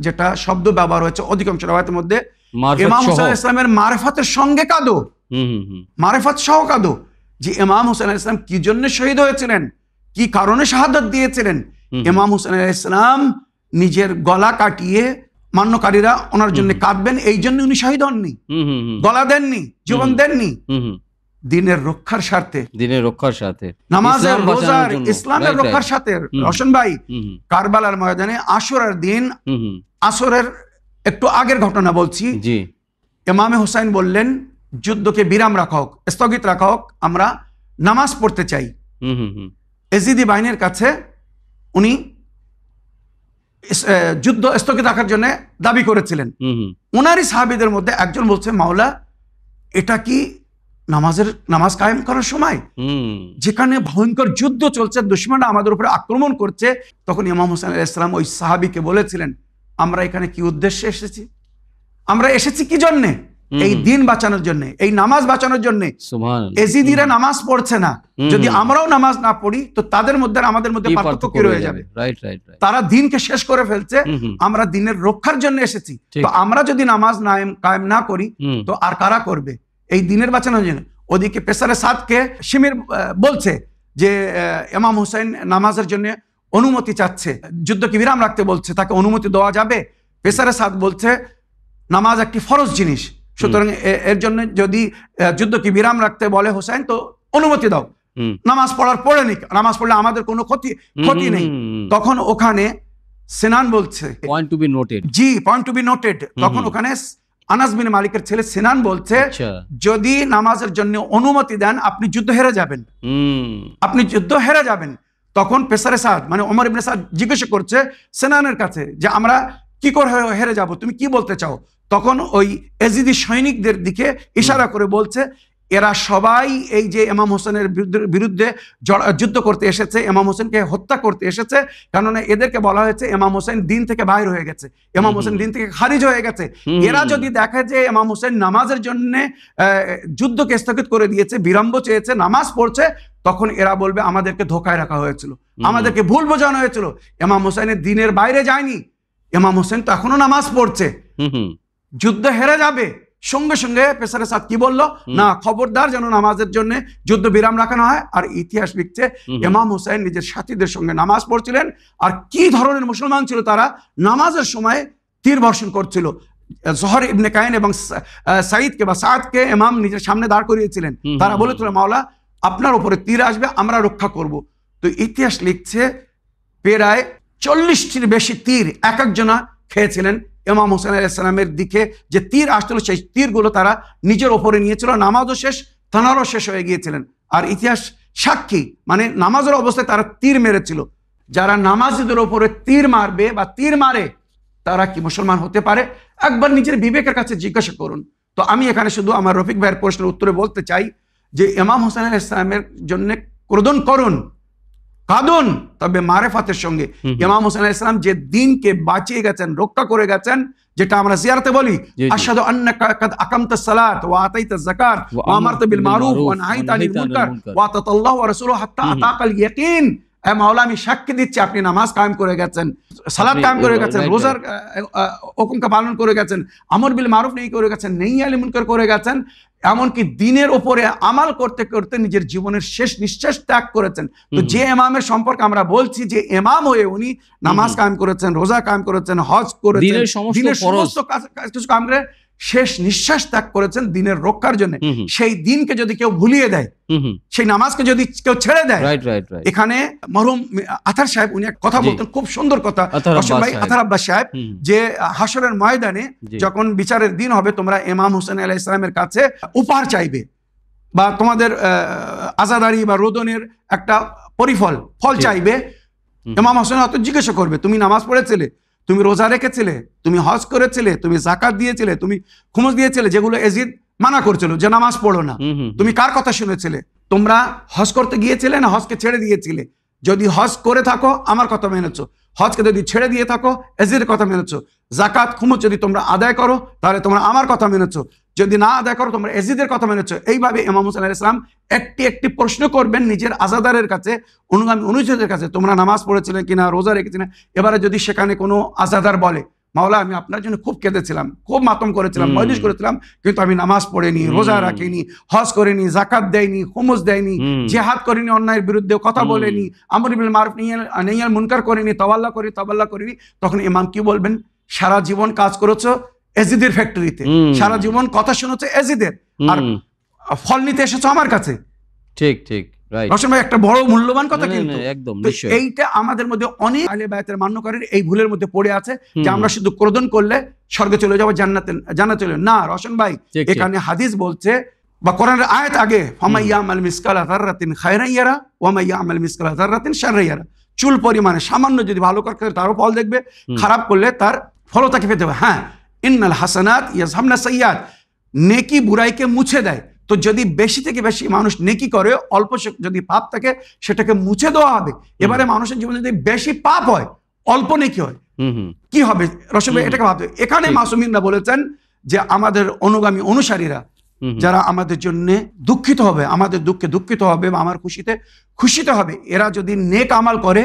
যেটা শব্দ ব্যবহার হয়েছে অধিকাংশ রাওয়ায়াতের মধ্যে, মারফত ইমাম সহ। হোসেন আলাইহিস সালামের মারেফাতের সঙ্গে কাঁদো, হুম, হুম, হুম। মারেফাত সহ কাঁদো, যে ইমাম হোসেন আলাইহিস সালাম কি জন্য শহীদ হয়েছিলেন, কি কারণে শাহাদাত দিয়েছিলেন। হুম। ইমাম হোসেন আলাইহিস সালাম নিজের গলা কাটিয়ে, মান্যকারীরা ওনার জন্য কাঁদবেন, এই জন্য উনি শহীদ হননি, হুম, হুম, হুম। গলা দেননি, জীবন দেননি, হুম, হুম। দিনের রক্ষার স্বার্থে, দিনের রক্ষার সাথে, নামাজের, ইসলাম বাঁচানোর রোজার, জন্য। ইসলামের Right, রক্ষার right. সাথে। হুম। রোশন ভাই, হুম, হুম। কারবালার ময়দানে আশুরার দিন, হুম, হুম। আসরের একটু আগের ঘটনা বলছি, জি। ইমামে হোসাইন বললেন যুদ্ধকে বিরাম রাখা হোক, স্থগিত রাখা হোক, আমরা নামাজ পড়তে চাই। হুম, হুম, হুম। এজিদি বাহিনীর কাছে উনি যুদ্ধ স্থগিত রাখার জন্য দাবি করেছিলেন। হুম, হুম। ওনারই সাহাবীদের মধ্যে একজন বলছে, মাওলা, এটা কি নামাজ কায়েম করার সময়, হুম। যেখানে ভয়ঙ্কর যুদ্ধ চলছে, দুশমনরা আমাদের উপরে আক্রমণ করছে। তখন ইমাম হোসেন আলাইহিস সালাম ওই সাহাবীকে বলেছিলেন, আমরা এখানে কি উদ্দেশ্যে এসেছি, আমরা এসেছি কি জন্যে? এই দিন বাঁচানোর জন্য, এই নামাজ বাঁচানোর জন্য। সুবহানাল্লাহ। এজিদিরা নামাজ পড়ছে না, যদি আমরাও নামাজ না পড়ি তো তাদের মধ্যে আর আমাদের মধ্যে কি পার্থক্য কি রয়ে যাবে? Right, right, right. তারা দিনকে শেষ করে ফেলছে, হুম, হুম। আমরা দিনের রক্ষার জন্য এসেছি। ঠিক। তো আমরা যদি নামাজ কায়েম না করি হুম। তো আর কারা করবে এই দিনের বাঁচানোর জন্য? ওদিকে পেসারে সাদকে শিমির বলছে যে ইমাম হোসেন নামাজের জন্য অনুমতি চাচ্ছে, যুদ্ধকে বিরাম রাখতে বলছে, তাকে অনুমতি দেওয়া যাবে? পেসারে সাদ বলছে নামাজ একটি ফরজ জিনিস, সুতরাং এর জন্য যদি যুদ্ধকে বিরাম রাখতে বলে হোসেন তো অনুমতি দাও, হুম। নামাজ পড়ার পড়ে নিক, নামাজ পড়লে আমাদের কোনো ক্ষতি নেই। হুম। তখন ওখানে সিনান বলছে, পয়েন্ট টু বি নোটেড। জি, পয়েন্ট টু বি নোটেড। তখন ওখানে আনাস বিন মালিকের ছেলে সিনান বলছে, আচ্ছা। যদি নামাজের জন্য অনুমতি দেন আপনি যুদ্ধ হেরে যাবেন, হুম। আপনি যুদ্ধ হেরে যাবেন। তখন পেসারে সাদ মানে ওমর ইবনে সাদ জিজ্ঞাসা করছে সিনানের কাছে যে আমরা কি করে হেরে যাব, তুমি কি বলতে চাও? তখন ওই এজিদি সৈনিকদের দিকে ইশারা করে বলছে, এরা সবাই এই যে ইমাম হোসেনের বিরুদ্ধে যুদ্ধ করতে এসেছে, ইমাম হোসেনকে হত্যা করতে এসেছে, কেননা এদেরকে বলা হয়েছে ইমাম হোসেন দিন থেকে বাইর হয়ে গেছে, ইমাম হোসেন দিন থেকে খারিজ হয়ে গেছে। এরা যদি দেখে যে ইমাম হোসেন নামাজের জন্য যুদ্ধকে স্থগিত করে দিয়েছে, বিলম্ব চেয়েছে, নামাজ পড়ছে, তখন এরা বলবে আমাদেরকে ধোকায় রাখা হয়েছিল, আমাদেরকে ভুল বোঝানো হয়েছিল। ইমাম হোসেনের দিনের বাইরে যায়নি, ইমাম হোসেন তো এখনো নামাজ পড়ছে, যুদ্ধ হেরে যাবে। সঙ্গে সঙ্গে পেসারে সাদ কি বললো, না, খবরদার যেন নামাজের জন্য যুদ্ধ বিরাম রাখানো হয়। আর ইতিহাস লিখছে ইমাম হোসেন নিজের সাথীদের সঙ্গে নামাজ পড়ছিলেন, আর কি ধরনের মুসলমান ছিল তারা, নামাজের সময় তীর বর্ষণ করছিল। জোহর ইবনে কায়েন এবং সাইদকে বা সাদকে ইমাম নিজের সামনে দাঁড় করিয়েছিলেন, তারা বলেছিল মাওলা আপনার উপরে তীর আসবে, আমরা রক্ষা করব। তো ইতিহাস লিখছে প্রায় 40টির বেশি তীর এক একজনা খেয়েছিলেন ইমাম হোসেন আলাইহিস সালামের দিকে। যে তীর আসছিল সেই তীরগুলো তারা নিজের ওপরে নিয়েছিল, নামাজও শেষ, থানারও শেষ হয়ে গিয়েছিলেন। আর ইতিহাস সাক্ষী, মানে নামাজের অবস্থায় তারা তীর মেরেছিল। যারা নামাজীদের ওপরে তীর মারবে বা তীর মারে তারা কি মুসলমান হতে পারে? একবার নিজের বিবেকের কাছে জিজ্ঞাসা করুন। তো আমি এখানে শুধু আমার রফিক ভাইয়ের প্রশ্নের উত্তরে বলতে চাই যে ইমাম হোসেন আলাইহিস সালামের জন্য ক্রোধন করুন, কাঁদুন, তবে মারেফাতের সঙ্গে। ইমাম হোসেন আলাইহিস সালাম যে দিনকে বাঁচিয়ে গেছেন, রক্ষা করে গেছেন, যেটা আমরা জিয়ারতে বলি, আশহাদু আন্নাকা কাদ আকামতাস সালাত ওয়া আতাইতাজ যাকাত ওয়া আমারতা বিল মারুফ ওয়া নাহাইতা আনিল মুনকার ওয়া আতাতাল্লাহু ওয়া রাসূলুহু হাত্তা আতাকাল ইয়াকিন। মাওলা আমি সাক্ষী দিচ্ছি আপনি নামাজ কায়েম করে গেছেন, সালাত কায়েম করে গেছেন, রোজার হুকুমকে পালন করে গেছেন, আমর বিল মারুফ নেই করে গেছেন, নেহি আনিল মুনকার করে গেছেন, এমনকি দিনের উপরে আমাল করতে করতে নিজের জীবনের শেষ নিঃশ্বাস ত্যাগ করেছেন। তো যে ইমামের সম্পর্কে আমরা বলছি যে ইমাম হয়ে উনি নামাজ কায়েম করেছেন, রোজা কায়েম করেছেন, হজ করেছেন, দিনের সমস্ত কিছু কাম করে শেষ নিঃশ্বাস ত্যাগ করেছেন দিনের রক্ষার জন্য, সেই দিনকে যদি কেউ ভুলিয়ে দেয়, সেই নামাজকে যদি কেউ ছেড়ে দেয়, এখানে মরহুম আথার সাহেব উনি এক কথা বলতেন, খুব সুন্দর কথা, আথার আব্বাস সাহেব, যে হাসরের ময়দানে যখন বিচারের দিন হবে তোমরা ইমাম হোসেন আলাইহিস সালামের কাছে উপহার চাইবে বা তোমাদের আজাদারি বা রোদনের একটা ফল চাইবে। ইমাম হোসেন হয়তো জিজ্ঞাসা করবে তুমি নামাজ পড়েছিলে, তুমি রোজা রেখেছিলে, তুমি হজ করেছিলে, তুমি যাকাত দিয়েছিলে, তুমি খুমুস দিয়েছিলে, যেগুলো এজিদ মানা করছিল যে নামাজ পড়ো না, তুমি কার কথা শুনেছিলে? তোমরা হজ করতে গিয়েছিলে না হজকে ছেড়ে দিয়েছিলে? যদি হজ করে থাকো আমার কথা মেনেছো, হজকে যদি ছেড়ে দিয়ে থাকো এজিদের কথা মেনেছো, জাকাত খুমুস যদি তোমরা আদায় করো তাহলে তোমরা আমার কথা মেনেছো, যদি না আদায় করো তোমরা এজিদের কথা মেনেছো। এইভাবে ইমাম হুসাইন আলাইহিস সালাম একটি একটি প্রশ্ন করবেন নিজের আজাদারের কাছে, অনুগামী অনুচরদের কাছে, তোমরা নামাজ পড়েছিলে কিনা, রোজা রেখেছিলে। এবারে যদি সেখানে কোনো আজাদার বলে, মাওলা আমি আপনার জন্য খুব কেঁদেছিলাম, খুব মাতম করেছিলাম, মজলিস করেছিলাম, কিন্তু আমি নামাজ পড়িনি, রোজা রাখিনি, হজ করিনি, জাকাত দেয়নি, খুমুস দেয়নি, জিহাদ করিনি, অন্যায়ের বিরুদ্ধে কথা বলেনি, আমর বিল মারুফ নাহিয়াল মুনকার করিনি, তাওয়াল্লা করিনি, তখন ইমাম কি বলবেন? সারা জীবন কাজ করেছো এজিদের ফ্যাক্টরিতে, সারা জীবন কথা শুনেছো এজিদের, আর ফল নিতে এসেছো আমার কাছে। ঠিক ঠিক, রশন ভাই একটা বড় মূল্যবান কথা, কিন্তু একদম এইটা আমাদের মধ্যে অনেক আহলে বায়াতের মান্যকারীর এই ভুলের মধ্যে পড়ে আছে যে আমরা শুধু ক্রোধন করলে স্বর্গে চলে যাবো, জান্নাতে চলে না। রশন ভাই এখানে হাদিস বলছে বা কোরআনের আয়াত আগে, ফামান ইয়ামাল মিসকালা যাররাতিন খায়রান ইয়ারা ওয়া মান ইয়ামাল মিসকালা যাররাতিন শাররান ইয়ারা, চুল পরিমাণে সামান্য যদি ভালো কাজ করে তারও ফল দেখবে, খারাপ করলে তার ফলও তাকে পেতে হবে। হ্যাঁ, ইন্নাল হাসানাত ইয়াযহাবনা সাইয়্যাত, নেকি বুরাইকে মুছে দেয়। তো যদি বেশি থেকে বেশি মানুষ নেকি করে, অল্প যদি পাপ থাকে সেটাকে মুছে দেওয়া হবে। এবারে মানুষের জীবনে যদি বেশি পাপ হয়, অল্প নেকি হয়, কি হবে? রশন ভাই এটাকে ভাবতে, এখানে মাসুমিনরা বলেছেন যে আমাদের অনুগামী অনুসারীরা যারা আমাদের জন্য দুঃখিত হবে, আমাদের দুঃখে দুঃখিত হবে বা আমার খুশিতে খুশিতে হবে, এরা যদি নেক আমাল করে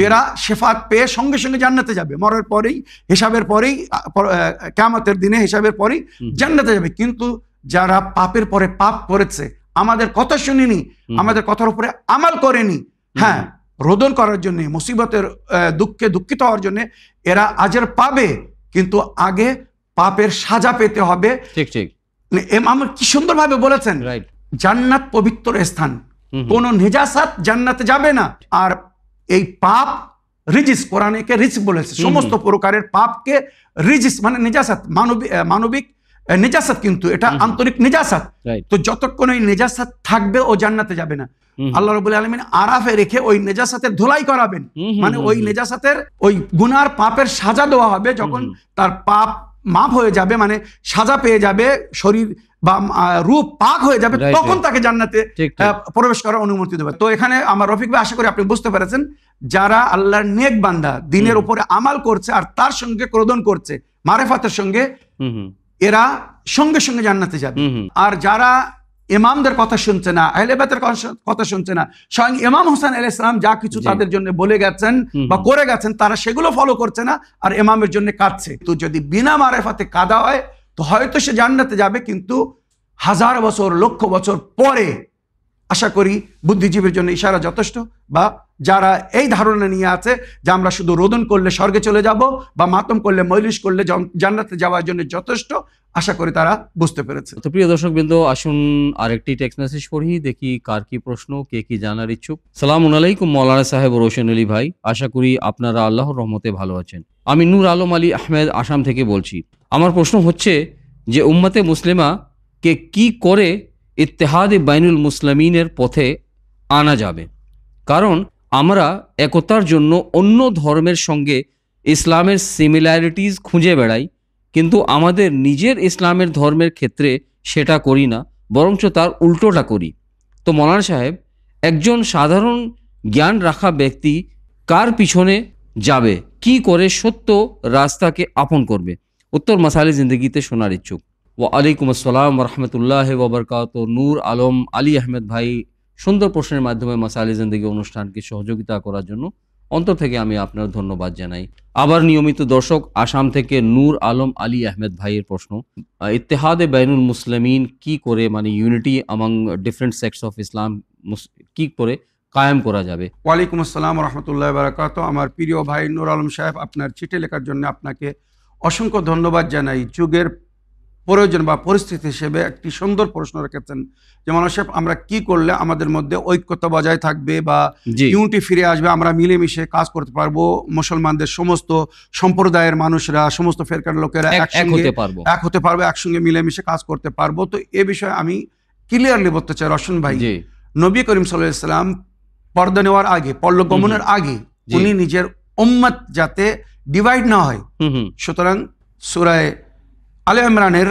এরা শেফাত পেয়ে সঙ্গে সঙ্গে জান্নাতে যাবে, মরার পরেই, হিসাবের পরেই, কিয়ামতের দিনে হিসাবের পরেই জান্নাতে যাবে। কিন্তু যারা পাপের পরে পাপ করেছে, আমাদের কথা শুনেনি, আমাদের কথার উপরে আমাল করেনি, হ্যাঁ, রোদন করার জন্য, মুসিবতের দুঃখে দুঃখিত হওয়ার জন্য এরা আজর পাবে, কিন্তু আগে পাপের সাজা পেতে হবে। ঠিক ঠিক, আমার কি সুন্দর ভাবে বলেছেন, জান্নাত পবিত্র স্থান, কোন নেজাসাত জান্নাতে যাবে না। আর এই পাপ রিজিস, কোরআনে রিজিস বলেছে, সমস্ত প্রকারের পাপকে রিজিস মানে নেজাসাত, মানবিক নেজাসাত, কিন্তু এটা আন্তরিক নেজাসাত। তো যতক্ষণ ওই নেজাসাত থাকবে ও জান্নাতে যাবে না। আল্লাহ রাব্বুল আলামিন আরাফে রেখে ওই নেজাসাতের ধোলাই করাবেন, মানে ওই নেজাসাতের ওই গুনার পাপের সাজা দেওয়া হবে। যখন তার পাপ মাপ হয়ে যাবে, মানে সাজা পেয়ে যাবে, শরীর বা রূপ পাক হয়ে যাবে, তখন তাকে জান্নাতে প্রবেশ করার অনুমতি দেবে। তো এখানে আমার রফিক ভাই, আশা করি আপনি বুঝতে পেরেছেন, যারা আল্লাহর নেক বান্দা, দিনের উপরে আমাল করছে আর তার সঙ্গে ক্রোধন করছে মারেফাতের সঙ্গে, এরা সঙ্গে সঙ্গে জান্নাতে যাবে। আর যারা ইমামদের কথা শুনছে না, আহলে বায়াতের কথা শুনছে না, স্বয়ং ইমাম হোসেন আলাইহিস সালাম যা কিছু তাদের জন্য বলে গেছেন বা করে গেছেন, তারা সেগুলো ফলো করছে না আর ইমামের জন্য কাঁদছে। তো যদি বিনা মারেফাতে কাঁদা হয় তো হয়তো সে জান্নাতে যাবে, কিন্তু হাজার বছর, লক্ষ বছর পরে। আশা করি বুদ্ধিজীবীর জন্য ইশারা যথেষ্ট, বা যারা এই ধারণা নিয়ে আছে যে আমরা শুধু রোদন করলে স্বর্গে চলে যাব বা মাতম করলে, মজলিস করলে জান্নাতে যাওয়ার জন্য যথেষ্ট, আশা করি তারা বুঝতে পেরেছে। তো প্রিয় দর্শকবৃন্দ, আসুন আরেকটি টেক্সট মেসেজ পড়ি, দেখি কার কি প্রশ্ন, কে কি জানার ইচ্ছুক। সালামুন আলাইকুম মাওলানা সাহেব রোশন আলী ভাই, আশা করি আপনারা আল্লাহর রহমতে ভালো আছেন। আমি নূর আলম আলী আহমেদ আসাম থেকে বলছি। আমার প্রশ্ন হচ্ছে যে উম্মতে মুসলিমা কে কি করে ইত্তেহাদে বাইনুল মুসলিমিনের পথে আনা যাবে? কারণ আমরা একতার জন্য অন্য ধর্মের সঙ্গে ইসলামের সিমিলারিটিস খুঁজে বেড়াই, কিন্তু আমাদের নিজের ইসলামের ধর্মের ক্ষেত্রে সেটা করি না, বরঞ্চ তার উল্টোটা করি। তো মৌলানা সাহেব, একজন সাধারণ জ্ঞান রাখা ব্যক্তি কার পিছনে যাবে, কি করে সত্য রাস্তাকে আপন করবে? উত্তর মাসালে জিন্দগিতে শোনার ইচ্ছুক। ওয়ালাইকুম আসসালাম রহমতুল্লাহ ওবরকাত। নূর আলম আলী আহমেদ ভাই, সুন্দর প্রশ্নের মাধ্যমে মাসালে জিন্দগি অনুষ্ঠানকে সহযোগিতা করার জন্য অন্তর থেকে আমি আপনার ধন্যবাদ জানাই। আবার নিয়মিত দর্শক, আসাম থেকে নূর আলম আলী আহমেদ ভাইয়ের প্রশ্ন, ইত্তেহাদে বাইনুল মুসলিমিন কি করে, মানে unity among different সেক্টস of Islam কি করে কায়েম করা যাবে? ওয়ালাইকুম আসসালাম রহমতুল্লাহ বারাকাত। আমার প্রিয় ভাই নূর আলম সাহেব, আপনার চিঠি লেখার জন্য আপনাকে অসংখ্য ধন্যবাদ জানাই। যুগের প্রয়োজন বা পরিস্থিতি হিসেবে একটি সুন্দর প্রশ্ন রেখেছেন, যেমন সাহেব, আমরা কি করলে আমাদের মধ্যে ঐক্যতা বজায় থাকবে বা ইউনিটি ফিরে আসবে, আমরা মিলেমিশে কাজ করতে পারবো, মুসলমানদের সমস্ত সম্প্রদায়ের মানুষরা, সমস্ত ফেরকার লোকেরা এক হতে পারবো, একসঙ্গে মিলেমিশে কাজ করতে পারবো। তো এ বিষয়ে আমি ক্লিয়ারলি বলতে চাই রশন ভাই, নবী করিম সাল্লাল্লাহু আলাইহি ওয়াসাল্লাম পর্দা নেওয়ার আগে, পরলোক গমনের আগে, উনি নিজের উম্মত যাতে ডিভাইড না হয়, সুতরাং সূরা আলে ইমরানের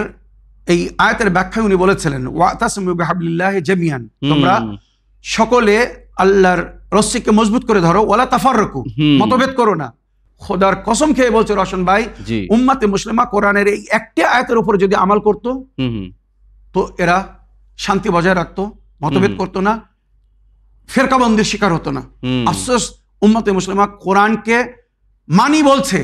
এই আয়াতের ব্যাখ্যায় উনি বলেছিলেন, ওয়াতাসিমু বিহাবলিল্লাহি জামিয়ান, তোমরা সকলে আল্লাহর রস্সিকে মজবুত করে ধরো, ওয়ালা তাফাররাকু, মতভেদ করো না। খোদার কসম খেয়ে বলছে রশন ভাই, জি উম্মাতে মুসলিমা কোরআনের এই একটি আয়াতের উপরে যদি আমল করতো তো এরা শান্তি বজায় রাখতো, মতভেদ করতো না, ফেরকাবন্দির শিকার হতো না। আফসোস উম্মাতে মুসলিমা কোরআনকে মানি বলছে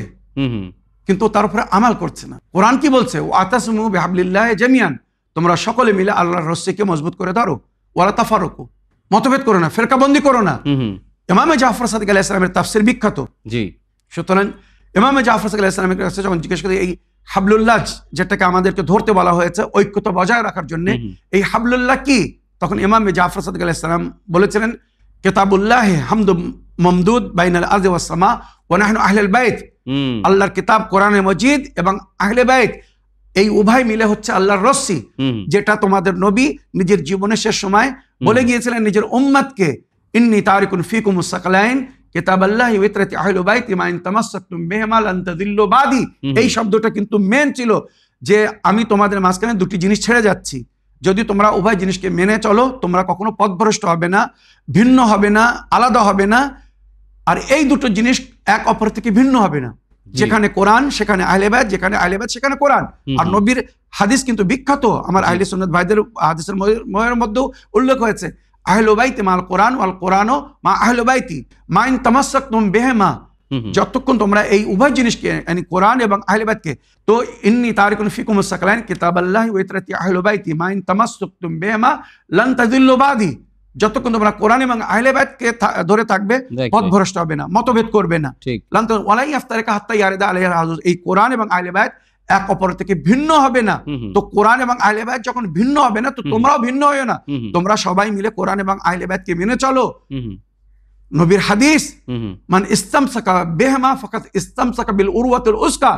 কিন্তু তার উপরে আমাল করছে না। কোরআন কি বলছে? ওয়াতাসমু বিহাবলিল্লাহি জামিয়ান, তোমরা সকলে মিলে আল্লাহর রস্সিকে মজবুত করে ধরো, ওয়ালা তাফারুকু, মতভেদ করো না, ফেরকাবন্দি করো না। ইমামে জাফর সাদিক আলাইহিস সালামের তাফসীর বিখ্যাত। জি, সুতরাং ইমামে জাফর সাদিক আলাইহিস সালামের কাছে যখন জিজ্ঞেস করে এই হাবলুল্লাহ যেটাকে আমাদেরকে ধরতে বলা হয়েছে ঐক্যতা বজায় রাখার জন্য, এই হাবলুল্লাহ কি? তখন ইমামে জাফর সাদিক আলাইহিস সালাম বলেছিলেন কিতাবুল্লাহ হামদু মামদুদ বাইনাল আরদি ওয়াস সামা ওয়া নাহনু আহলুল বাইত। আল্লাহর কিতাব কোরআনে মজিদ এবং আহলে বাইত এই উভয় মিলে হচ্ছে আল্লাহর রস্সি, যেটা তোমাদের নবী নিজের জীবনের শেষ সময় বলে গিয়েছিলেন নিজের উম্মতকে, ইন্নী তারিকুন ফিকুমুস সাকলাইন কিতাবাল্লাহি ওয়া ইতরাতি আহলুল বাইত মা ইন তামাসসাকতুম বিহিমা লান তাযিল্লু বাদি। এই শব্দটা কিন্তু মেন ছিল যে আমি তোমাদের মাঝখানে দুটি জিনিস ছেড়ে যাচ্ছি, যদি তোমরা উভয় জিনিসকে মেনে চলো তোমরা কখনো পথভ্রষ্ট হবে না, ভিন্ন হবে না, আলাদা হবে না। আর এই দুটো জিনিস এক অপর থেকে ভিন্ন হবে না, যেখানে কোরআন সেখানে আহলে বাইত, যেখানে আহলে বাইত সেখানে কোরআন। আর নবীর হাদিস কিন্তু বিখ্যাত, আমার আহলে সুন্নাত ভাইদের হাদিসের মধ্যেও উল্লেখ হয়েছে, আহলু বাইতি মাল কোরআন ওয়াল কোরআনও মা আহলু বাইতি মা ইন তামাসসাকতুম বিহিমা। যতক্ষণ তোমরা এই উভয় জিনিসকে মানে কোরআন এবং আহলে বাইতকে, তো ইন্নী তারিকুন ফিকুমুস সাকলাইন কিতাবাল্লাহি ওয়া ইতরাতি আহলু বাইতি মা ইন তামাসসাকতুম বিহিমা লান তাযিল্লু বাদি। যতক্ষণ তোমরা কোরআন এবং আহলে বাইতকে ধরে থাকবে পথভ্রষ্ট হবে না, মতভেদ করবে না। লান ওয়ালা ইয়াফতারিকা হাত্তা ইয়ারিদা আলাইহিল হাজুজ, এই কোরআন এবং আহলে বাইত এক অপর থেকে ভিন্ন হবে না। তো কোরআন এবং আহলে বাইত যখন ভিন্ন হবে না তো তোমরাও ভিন্ন হয়ো না, তোমরা সবাই মিলে কোরআন এবং আহলে বাইতকে মেনে চলো। নবীর হাদিস মান ইস্তামসাকা বিহিমা ফাকাত ইস্তামসাকা বিল উরওয়াতুল উসকা।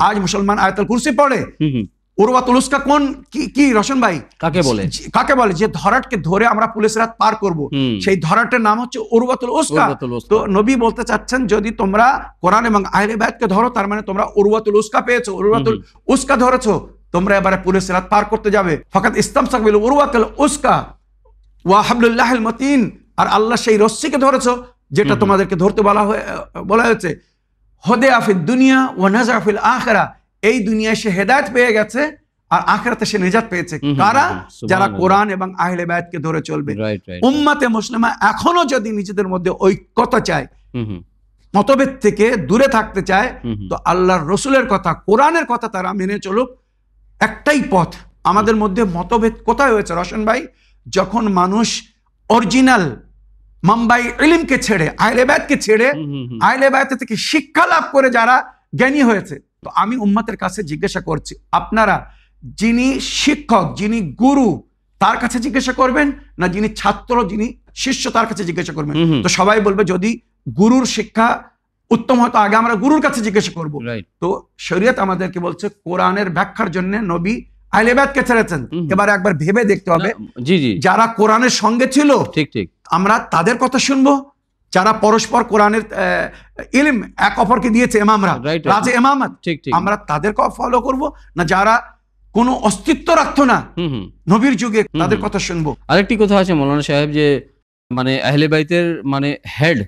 আজ মুসলমান আয়াতুল কুরসি পড়ে, উরওয়াতুল উসকা কোন কি রশন ভাই কাকে বলে? কাকে বলে? যে ধরাটকে ধরে আমরা পুলিশ রাত পার করব, সেই ধরাটের নাম হচ্ছে উরওয়াতুল উসকা। তো নবী বলতে চাচ্ছেন যদি তোমরা কোরআন এবং আহলে বাইতকে ধরো তার মানে তোমরা উরওয়াতুল উসকা পেয়েছো, উরওয়াতুল উসকা ধরেছো, তোমরা এবারে পুলিশ রাত পার করতে যাবে। ফাকাত ইস্তামসাকা বিল উরওয়াতুল উসকা ওয়া হাবলুল্লাহিল মতিন, আর আল্লাহ সেই রস্সিকে ধরেছো যেটা তোমাদেরকে ধরতে বলা হয়েছে। হদে আফিদ দুনিয়া ওয়া নাজা ফিল আখিরা, এই দুনিয়ায় সে হেদায়েত পেয়ে গেছে আর আখিরাতে সে নিজাত পেয়েছে। কারা? যারা কোরআন এবং আহলে বাইতকে ধরে চলবে। উম্মাতে মুসলিমা এখনো যদি নিজেদের মধ্যে ঐক্যতা চায়, মতভেদ থেকে দূরে থাকতে চায়, তো আল্লাহর রসুলের কথা, কোরআনের কথা তারা মেনে চলুক। একটাই পথ। আমাদের মধ্যে মতভেদ কোথায় হয়েছে রশন ভাই? যখন মানুষ অরিজিনাল মাম্বাই ইলমকে ছেড়ে, আহলে বাইতকে ছেড়ে, আহলে বাইত থেকে শিক্ষা লাভ করে যারা জ্ঞানী হয়েছে। তো আমি উম্মতের কাছে জিজ্ঞাসা করছি, আপনারা যিনি শিক্ষক, যিনি গুরু, তার কাছে জিজ্ঞাসা করবেন না যিনি ছাত্র, যিনি শিষ্য, তার কাছে জিজ্ঞাসা করবেন? তো সবাই বলবে যদি গুরুর শিক্ষা উত্তম হয়তো আগে আমরা গুরুর কাছে জিজ্ঞাসা করব। তো শরীয়ত আমাদেরকে বলছে কোরআনের ব্যাখ্যার জন্য নবী আহলে বাইতকে ছেড়েছেন। এবার একবার ভেবে দেখতে হবে, যারা কোরআনের সঙ্গে ছিল ঠিক আমরা তাদের কথা শুনবো, যারা পরস্পর কোরআনের ইলম এক অপরকে দিয়েছে ইমামরা, রাজে ইমামত, আমরা তাদেরকে ফলো করব না যারা কোনো অস্তিত্ব রাখতো না নবীর যুগে, তাদের কথা শুনবো? আরেকটি কথা আছে মৌলানা সাহেব, যে মানে আহলে বাইতের মানে হেড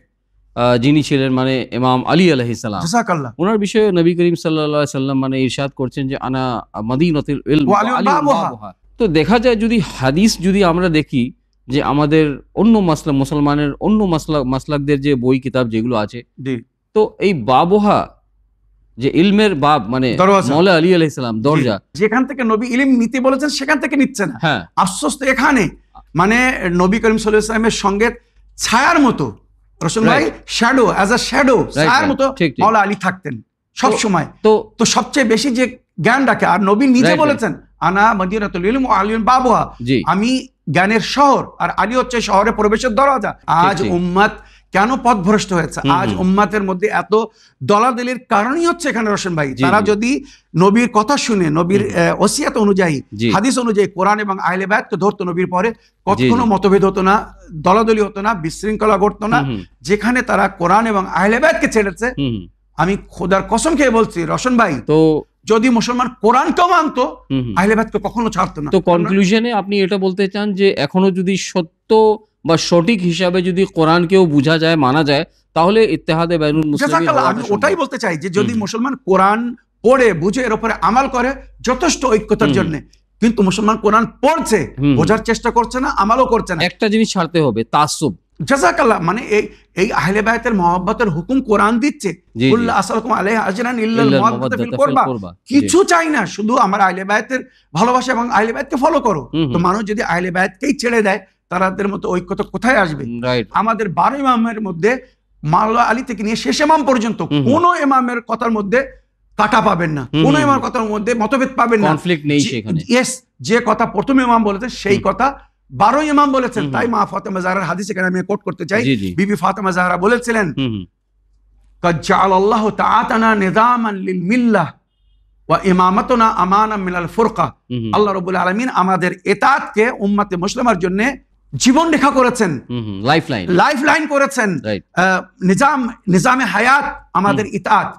যিনি ছিলেন মানে ইমাম আলী আলাইহিস সালাম, জাযাকাল্লাহ, ওনার বিষয়ে নবী করিম সাল্লাল্লাহু আলাইহি সাল্লাম মানে ইরশাদ করছেন যে আনা মদিনাতুল ইলম ওয়া আলী বাবুহা। তো দেখা যায় যদি হাদিস যদি আমরা দেখি যে আমাদের অন্য মুসলমানের অন্য মাসলাকদের যে বই কিতাব যেগুলো আছে, তো এই বাবুহা যে ইলমের বাব মানে মাওলা আলী আলাইহিস সালাম দরজা, যেখান থেকে নবী ইলম নিতে বলেছেন সেখান থেকে নিচ্ছে না। আফসোস তো এখানে, মানে নবী করিম সাল্লাল্লাহু আলাইহি ওয়াসাল্লামের সঙ্গে ছায়ার মতো রসুল ভাই, শ্যাডো অ্যাজ আ শ্যাডো, ছায়ার মতো মাওলা আলী থাকতেন সব সময়। তো সবচেয়ে বেশি যে জ্ঞান রাখে, আর নবী নিজে বলেছেন আনা মদিনাতুল ইলম ওয়া আলী বাবুহা, আমি জ্ঞানের শহর আর আলী হচ্ছে শহরে প্রবেশের দরজা। আজ উম্মত কেন পথভ্রষ্ট হয়েছে? আজ উম্মতের মধ্যে এত দলাদলির কারণই হচ্ছে এখানে রশন ভাই, তারা যদি নবীর কথা শুনে, নবীর ওসিয়াত অনুযায়ী, হাদিস অনুযায়ী কোরআন এবং আহলে বাইতকে ধরতো, নবীর পরে কখনো মতভেদ হতো না, দলাদলি হতো না, বিশৃঙ্খলা ঘটতো না। যেখানে তারা কোরআন এবং আহলে বাইতকে ছেড়েছে, আমি খোদার কসম খেয়ে বলছি রশন ভাই, তো যদি মুসলমান কোরআনকেও মানতো, আহলে বাইতকে কখনো ছাড়তো না। তো কনক্লুশনে আপনি এটা বলতে চান যে এখনো যদি সত্য বা সঠিক হিসাবে যদি কোরআনকেও বোঝা যায়, মানা যায়, তাহলে ইত্তেহাদে বাইনুল মুসলিমিন জাযাকাল্লাহ, আমি ওটাই বলতে চাই যে যদি মুসলমান কোরআন পড়ে বুঝে এর উপরে আমাল করে যথেষ্ট ঐক্যতার জন্য। কিন্তু মুসলমান কোরআন পড়ছে, বোঝার চেষ্টা করছে না, আমালও করছে না। একটা জিনিস ছাড়তে হবে, তাসুব। জাযাকাল্লাহ, মানে এই আহলে বায়তের মহব্বতের হুকুম কোরআন দিচ্ছে, কুল আসআলুকুম আলাইহি আজরান ইল্লাল মুওয়াদ্দাতা ফিল কুরবা, কিছু চাই না, শুধু আমার আহলে বায়তের ভালোবাসা এবং আহলে বায়তকে ফলো করো। তো মানুষ যদি আহলে বায়তকেই ছেড়ে দেয়, তাদের মতো ঐক্যতা কোথায় আসবে? আমাদের 12 ইমামের মধ্যে মাওলা আলী থেকে নিয়ে শেষ ইমাম পর্যন্ত কোন ইমামের কথার মধ্যে কাটা পাবেন না, কোন ইমামের কথার মধ্যে মতভেদ পাবেন না, কনফ্লিক্ট নেই সেখানে। ইয়েস, যে কথা প্রথম ইমাম বলেছেন সেই কথা 12 ইমাম বলেছেন। তাই মা ফাতেমা জাহরার হাদিস এখানে আমি কোট করতে চাই। বিবি ফাতেমা জাহরা বলেছিলেন, কাদ জাআলাল্লাহু তাআতানা নিযামান লিল মিল্লাহ ওয়া ইমামাতুনা আমানাম মিনাল ফুরকা। আল্লাহ রাব্বুল আলামিন আমাদের ইতাআতকে উম্মতে মুসলিমার জন্য জীবন রেখা করেছেন, লাইফলাইন করেছেন। নিজামে হায়াত আমাদের ইতাআত,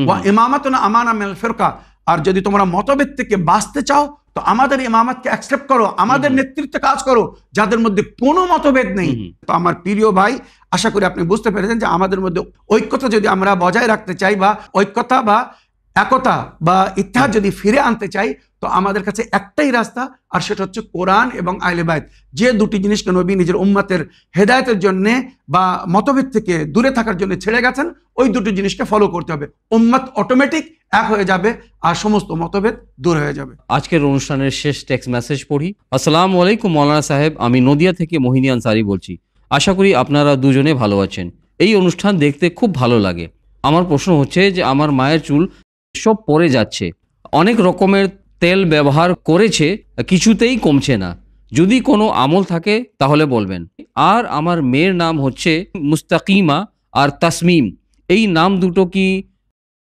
ওয়া ইমামাতুনা আমানাম মিনাল ফুরকা। আর যদি তোমরা মতভেদ থেকে বাঁচতে চাও তো আমাদের ইমামতকে অ্যাকসেপ্ট করো, আমাদের নেতৃত্বে কাজ করো, যাদের মধ্যে কোনো মতভেদ নেই। তো আমার প্রিয় ভাই, আশা করি আপনি বুঝতে পেরেছেন যে আমাদের মধ্যে ঐক্যতা যদি আমরা বজায় রাখতে চাই, বা ঐক্যতা বা একতা বা ইত্তেহাদ যদি ফিরে আনতে চাই, তো আমাদের কাছে একটাই রাস্তা, আর সেটা হচ্ছে কোরআন এবং আহলে বায়ত। যে দুটি জিনিসকে নবী নিজের উম্মতের হেদায়েতের জন্য বা মতভেদ থেকে দূরে থাকার জন্য ছেড়ে গেছেন, ওই দুটি জিনিসকে ফলো করতে হবে। উম্মত অটোমেটিক এক হয়ে যাবে আর সমস্ত মতভেদ দূর হয়ে যাবে। আজকের অনুষ্ঠানের শেষ টেক্সট মেসেজ পড়ি। আসসালামু আলাইকুম মৌলানা সাহেব, আমি নদিয়া থেকে মোহিনী আনসারী বলছি। আশা করি আপনারা দুজনে ভালো আছেন। এই অনুষ্ঠান দেখতে খুব ভালো লাগে। আমার প্রশ্ন হচ্ছে যে আমার মায়ের চুল সব পড়ে যাচ্ছে, অনেক রকমের তেল ব্যবহার করেছে, কিছুতেই কমছে না। যদি কোনো আমল থাকে তাহলে বলবেন। আর আমার মেয়ের নাম হচ্ছে মুস্তাকিমা আর তাসমিম, এই নাম দুটো কি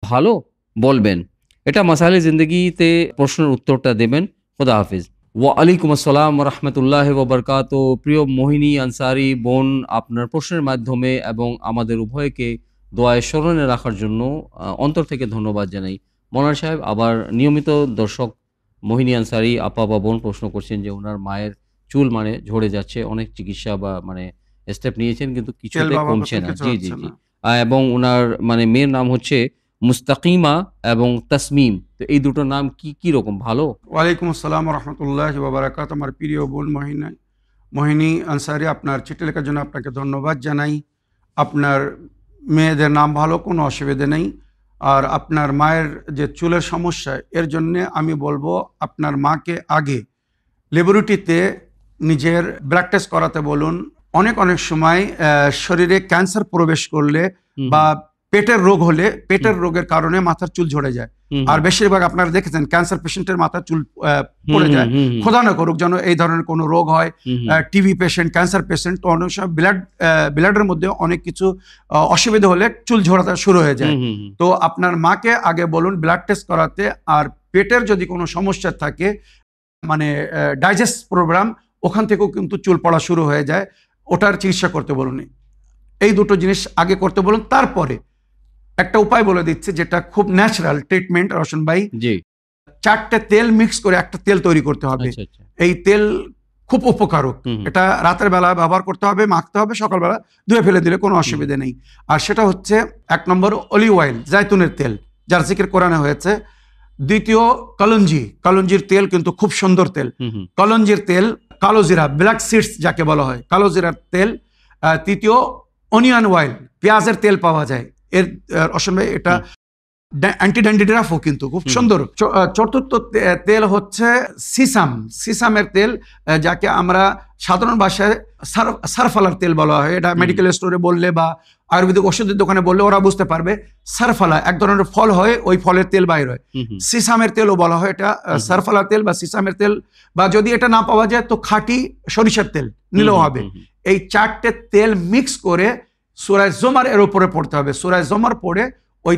ভালো? বলবেন। এটা মাসাইলে জিন্দগিতে প্রশ্নের উত্তরটা দেবেন। খোদা হাফিজ। ওয়ালাইকুম আসসালাম রহমতুল্লাহ ওবরকাত। প্রিয় মোহিনী আনসারি বোন, আপনার প্রশ্নের মাধ্যমে এবং আমাদের উভয়কে দোয়ায় স্মরণে রাখার জন্য অন্তর থেকে ধন্যবাদ জানাই। মৌলানা সাহেব, আবার নিয়মিত দর্শক মোহিনী আনসারি আপা বা বোন প্রশ্ন করছেন যে ওনার মায়ের চুল মানে ঝরে যাচ্ছে, অনেক চিকিৎসা বা মানে স্টেপ নিয়েছেন কিন্তু কিছুতে কমছে না। জি জি জি। এবং ওনার মানে মেয়ের নাম হচ্ছে মুস্তাকিমা এবং তাসমিম, তো এই দুটো নাম কি রকম ভালো? ওয়ালাইকুম আসসালাম রহমতুল্লাহি ওয়া বারাকাতুহু। আমার প্রিয় বোন মোহিনী আনসারি, আপনার চিঠি লেখার জন্য আপনাকে ধন্যবাদ জানাই। আপনার মেয়েদের নাম ভালো, কোনো অসুবিধা নেই। আর আপনার মায়ের যে চুলের সমস্যা, এর জন্যে আমি বলবো আপনার মাকে আগে ল্যাবরেটরিতে নিজের ব্লাড টেস্ট করাতে বলুন। অনেক সময় শরীরে ক্যান্সার প্রবেশ করলে বা পেটের রোগ হলে, পেটের রোগের কারণে মাথার চুল ঝরে যায়। আর বেশিরভাগ আপনারা দেখেছেন ক্যান্সার পেশেন্টের মাথার চুল পড়ে যায়। খোদা না করুক যেন এই ধরনের কোনো রোগ হয়। টিবি পেশেন্ট, ক্যান্সার পেশেন্ট, তো অনেক সময় ব্লাডের মধ্যে অনেক কিছু অসুবিধা হলে চুল ঝরাতে শুরু হয়ে যায়। তো আপনার মাকে আগে বলুন ব্লাড টেস্ট করাতে। আর পেটের যদি কোনো সমস্যা থাকে, মানে ডাইজেস্ট প্রবলেম, ওখান থেকেও কিন্তু চুল পড়া শুরু হয়ে যায়, ওটার চিকিৎসা করতে বলুন। এই দুটো জিনিস আগে করতে বলুন। তারপরে একটা উপায় বলে দিচ্ছে যেটা খুব ন্যাচারাল ট্রিটমেন্ট রোশন ভাই। 4টে তেল মিক্স করে একটা তেল তৈরি করতে হবে। এই তেল খুব উপকারক। এটা রাতের বেলা ব্যবহার করতে হবে, মাখতে হবে, সকালবেলা ধুয়ে ফেলে দিলে কোনো অসুবিধা নেই। আর সেটা হচ্ছে 1 নম্বর অলিভ অয়েল, জাইতুনের তেল, যার জিকির কোরআনে হয়েছে। দ্বিতীয় কলঞ্জির তেল কিন্তু খুব সুন্দর তেল। কলঞ্জির তেল, কালো জিরা, ব্ল্যাক সিডস যাকে বলা হয়, কালো জিরার তেল। তৃতীয় অনিয়ন অয়েল, পেঁয়াজের তেল পাওয়া যায়। এর অসম্ভব, এটা অ্যান্টি ড্যান্ডিড্রাফও কিন্তু খুব সুন্দর। চতুর্থ তেল হচ্ছে সিসামের তেল, যাকে আমরা সাধারণ ভাষায় সারফালার তেল বলা হয়। এটা মেডিকেল স্টোরে বললে বা আয়ুর্বেদিক ওষুধের দোকানে বললে ওরা বুঝতে পারবে। সারফালা এক ধরনের ফল হয়, ওই ফলের তেল বাইর হয়। সিসামের তেলও বলা হয়। এটা সারফালার তেল বা সিসামের তেল, বা যদি এটা না পাওয়া যায় তো খাঁটি সরিষার তেল নিলেও হবে। এই 4টে তেল মিক্স করে সূরা জুমার এর উপরে পড়তে হবে। সূরা জুমার পড়ে ওই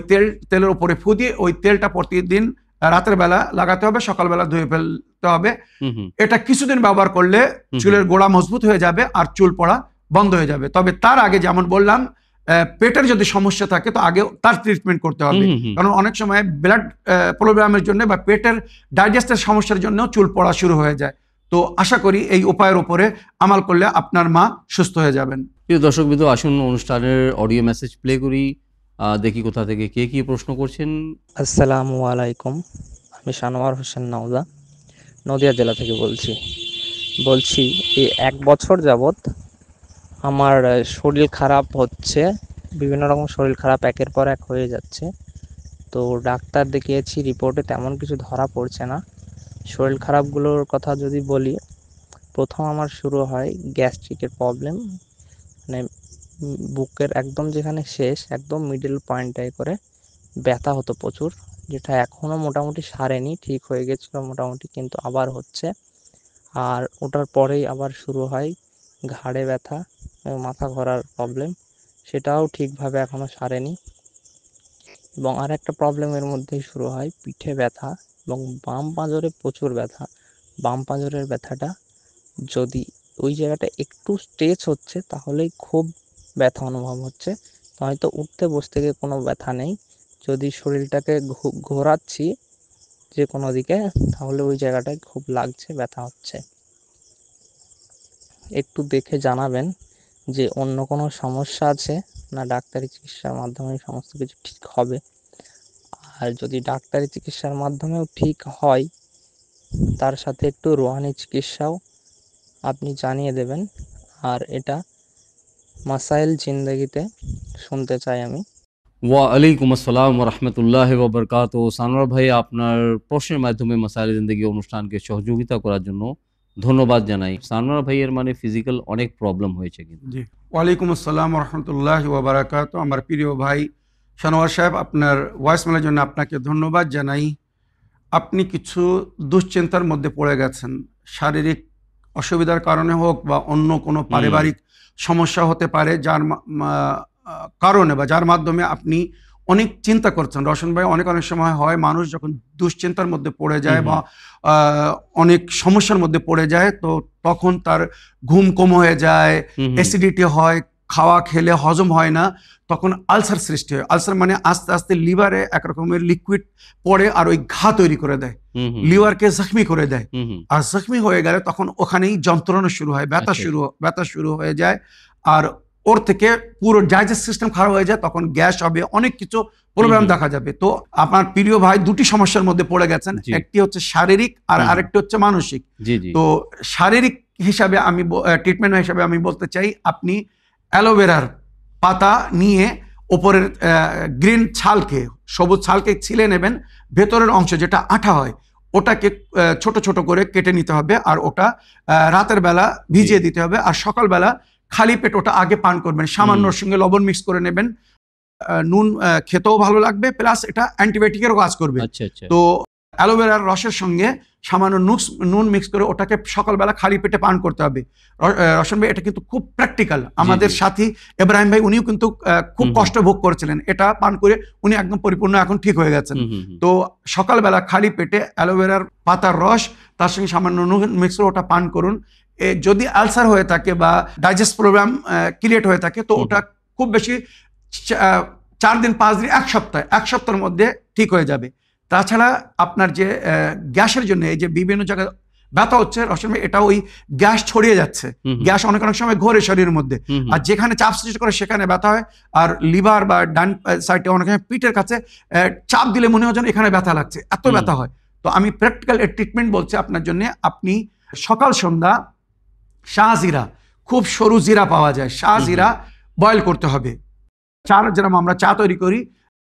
তেলের উপরে ফু দিয়ে ওই তেলটা প্রতিদিন রাতের বেলা লাগাতে হবে, সকালবেলা ধুয়ে ফেলতে হবে। এটা কিছুদিন ব্যবহার করলে চুলের গোড়া মজবুত হয়ে যাবে আর চুল পড়া বন্ধ হয়ে যাবে। তবে তার আগে যেমন বললাম, পেটের যদি সমস্যা থাকে তো আগে তার ট্রিটমেন্ট করতে হবে। কারণ অনেক সময় ব্লাড প্রবলেমের জন্য বা পেটের ডাইজেস্টের সমস্যার জন্য চুল পড়া শুরু হয়ে যায়। তো আশা করি এই উপায়ের উপরে আমাল করলে আপনার মা সুস্থ হয়ে যাবেন। প্রিয় দর্শকবৃন্দ, আসুন অনুষ্ঠানের অডিও মেসেজ প্লে করি, দেখি কোথা থেকে কে কি প্রশ্ন করছেন। আসসালামু আলাইকুম, আমি সানোয়ার হোসেন নওদা, নদিয়া জেলা থেকে বলছি এই 1 বছর যাবৎ আমার শরীর খারাপ হচ্ছে, বিভিন্ন রকম শরীর খারাপ একের পর এক হয়ে যাচ্ছে। তো ডাক্তার দেখিয়েছি, রিপোর্টে তেমন কিছু ধরা পড়ছে না। শরীর খারাপগুলোর কথা যদি বলি, প্রথম আমার শুরু হয় গ্যাস্ট্রিকের প্রবলেম, মানে বুকের একদম যেখানে শেষ, একদম মিডল পয়েন্টটায় করে ব্যথা হতো প্রচুর, যেটা এখনও মোটামুটি সারেনি, ঠিক হয়ে গেছিলো মোটামুটি, কিন্তু আবার হচ্ছে। আর ওটার পরেই আবার শুরু হয় ঘাড়ে ব্যথা এবং মাথা ঘোরার প্রবলেম, সেটাও ঠিকভাবে এখনও সারেনি। এবং আর একটা প্রবলেমের মধ্যেই শুরু হয় পিঠে ব্যথা এবং বাম পাঁজরে প্রচুর ব্যথা। বাম পাঁজরের ব্যথাটা যদি ওই জায়গাটা একটু স্ট্রেচ হচ্ছে তাহলেই খুব ব্যথা অনুভব হচ্ছে, হয়তো উঠতে বসতে গিয়ে কোনো ব্যথা নেই। যদি শরীরটাকে ঘোরাচ্ছি যে কোনো দিকে, তাহলে ওই জায়গাটায় খুব লাগছে, ব্যথা হচ্ছে। একটু দেখে জানাবেন যে অন্য কোনো সমস্যা আছে না ডাক্তারি চিকিৎসার মাধ্যমে সমস্ত কিছু ঠিক হবে। আর যদি ডাক্তারি চিকিৎসার মাধ্যমেও ঠিক হয়, তার সাথে একটু রুহানি চিকিৎসাও আপনি জানিয়ে দেবেন। আর এটা মাসাইল জিন্দেগিতে শুনতে চাই আমি। ওয়ালাইকুম আসসালাম রহমতুল্লাহ ওবরকাত। সানোয়ার ভাই, আপনার প্রশ্নের মাধ্যমে মাসাইল জিন্দেগি অনুষ্ঠানকে সহযোগিতা করার জন্য ধন্যবাদ জানাই। সানোয়ার ভাইয়ের মানে ফিজিক্যাল অনেক প্রবলেম হয়েছে কিন্তু। জি, ওয়ালাইকুম আসসালাম রহমতুল্লাহ ওবরাকাত। আমার প্রিয় ভাই সানোয়ার সাহেব, আপনার ভয়েসমেলের জন্য আপনাকে ধন্যবাদ জানাই। আপনি কিছু দুশ্চিন্তার মধ্যে পড়ে গেছেন, শারীরিক অসুবিধার কারণে হোক বা অন্য কোনো পারিবারিক সমস্যা হতে পারে, যার কারণে বা যার মাধ্যমে আপনি অনেক চিন্তা করছেন। রওশন ভাই, অনেক সময় হয় মানুষ যখন দুশ্চিন্তার মধ্যে পড়ে যায় বা অনেক সমস্যার মধ্যে পড়ে যায়, তো তখন তার ঘুম কম হয়ে যায়, অ্যাসিডিটি হয়, খাওয়া খেলে হজম হয় না, তখন আলসার সৃষ্টি হয়। আলসার মানে আস্তে আস্তে লিভারে এক রকমের লিকুইড পড়ে আর ওই ঘা তৈরি করে দেয়, লিভারকে জখমি করে দেয়। আর জখমি হয়ে গেলে তখন ওখানেই যন্ত্রণা শুরু হয়, ব্যথা শুরু হয়ে যায়। আর ওর থেকে পুরো ডাইজেস্ট সিস্টেম খারাপ হয়ে যায়, তখন গ্যাস হবে, অনেক কিছু প্রবলেম দেখা যাবে। তো আপনার প্রিয় ভাই দুটি সমস্যার মধ্যে পড়ে গেছেন, একটি হচ্ছে শারীরিক আর আরেকটি হচ্ছে মানসিক। তো শারীরিক হিসাবে আমি ট্রিটমেন্ট হিসাবে আমি বলতে চাই, আপনি অ্যালোভেরার পাতা নিয়ে ওপরের গ্রিন ছালকে, সবুজ ছালকে ছিলে নেবেন, ভেতরের অংশ যেটা আঠা হয় ওটাকে ছোট ছোট করে কেটে নিতে হবে, আর ওটা রাতের বেলা ভিজিয়ে দিতে হবে, আর সকালবেলা খালি পেট ওটা আগে পান করবেন। সামান্যর সঙ্গে লবণ মিক্স করে নেবেন, নুন খেতেও ভালো লাগবে, প্লাস এটা অ্যান্টিবায়োটিকেরও কাজ করবে। তো অ্যালোভেরার রসের সঙ্গে সামান্য নুন মিক্স করে ওটাকে সকালবেলা খালি পেটে পান করতে হবে। রওশন ভাই, এটা কিন্তু খুব প্র্যাকটিক্যাল। আমাদের সাথী ইব্রাহিম ভাই, উনিও কিন্তু খুব কষ্ট ভোগ করেছিলেন, এটা পান করে উনি একদম পরিপূর্ণ এখন ঠিক হয়ে গেছেন। তো সকালবেলা খালি পেটে অ্যালোভেরার পাতার রস, তার সঙ্গে সামান্য নুন মিক্স করে ওটা পান করুন। যদি আলসার হয়ে থাকে বা ডাইজেস্ট প্রবলেম ক্রিয়েট হয়ে থাকে, তো ওটা খুব বেশি 4 দিন 5 দিন, এক সপ্তাহের মধ্যে ঠিক হয়ে যাবে। তাছাড়া আপনার যে গ্যাসের জন্য এই যে বিভিন্ন জায়গায় ব্যথা হচ্ছে, রওশন ভাই, এটা ওই গ্যাস ছড়িয়ে যাচ্ছে। গ্যাস অনেক সময় ঘোরে শরীরের মধ্যে, আর যেখানে চাপ সৃষ্টি করে সেখানে ব্যথা হয়। আর লিভার বা ডান সাইডে অনেক সময় পিঠের কাছে চাপ দিলে মনে হয় যেন এখানে ব্যথা লাগছে, এত ব্যথা হয়। তো আমি প্র্যাকটিক্যাল ট্রিটমেন্ট বলছি আপনার জন্য। আপনি সকাল সন্ধ্যা শাহজিরা, খুব সরু জিরা পাওয়া যায়, শাহজিরা বয়েল করতে হবে। যেরকম আমরা চা তৈরি করি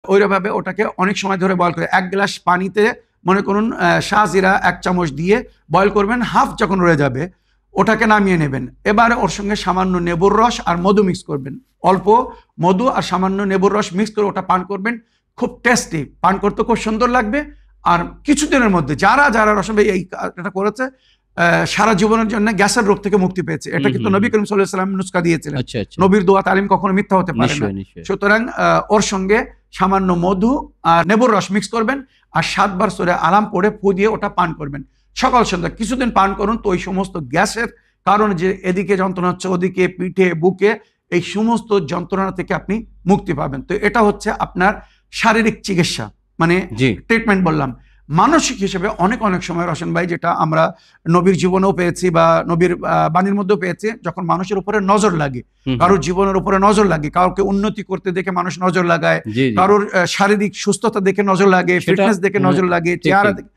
ওইভাবে ওটাকে অনেক সময় ধরে বয়েল করে 1 গ্লাস পানিতে মনে করুন শাহজিরা 1 চামচ দিয়ে বয়েল করবেন, হাফ যখন রয়ে যাবে ওটাকে নামিয়ে নেবেন। এবারে ওর সঙ্গে সামান্য লেবুর রস আর মধু মিক্স করবেন, অল্প মধু আর সামান্য লেবুর রস মিক্স করে ওটা পান করবেন, খুব টেস্টি, পান করতে খুব সুন্দর লাগবে। আর কিছুদিনের মধ্যে যারা রওশন ভাই এটা করেছে, সারা জীবনের জন্য গ্যাসের রোগ থেকে মুক্তি পেয়েছে। এটা কিন্তু নবী করিম সাল্লাল্লাহু আলাইহি ওয়াসাল্লাম নুসখা দিয়েছিলেন। নবীর দোয়া তালিম কখনো মিথ্যা হতে পারে না। সুতরাং ওর সঙ্গে সামান্য মধু আর লেবুর রস মিক্স করবেন, আর 7 বার সূরা আলাম পড়ে ফু দিয়ে ওটা পান করবেন সকাল সন্ধ্যা। কিছুদিন পান করুন, তো ওই সমস্ত গ্যাসের কারণে যে এদিকে যন্ত্রণা হচ্ছে, ওদিকে পিঠে বুকে, এই সমস্ত যন্ত্রণা থেকে আপনি মুক্তি পাবেন। তো এটা হচ্ছে আপনার শারীরিক চিকিৎসা, মানে ট্রিটমেন্ট বললাম। মানসিক হিসেবে অনেক অনেক সময় রশন ভাই, যেটা আমরা নবীর জীবনেও পেয়েছি বা নবীর বাণীর মধ্যেও পেয়েছি, যখন মানুষের উপরে নজর লাগে, কারোর জীবনের উপরে নজর লাগে, কাউকে উন্নতি করতে দেখে মানুষ নজর লাগায়, কারোর শারীরিক সুস্থতা দেখে নজর লাগে, ফিটনেস দেখে নজর লাগে, চেহারা দেখে,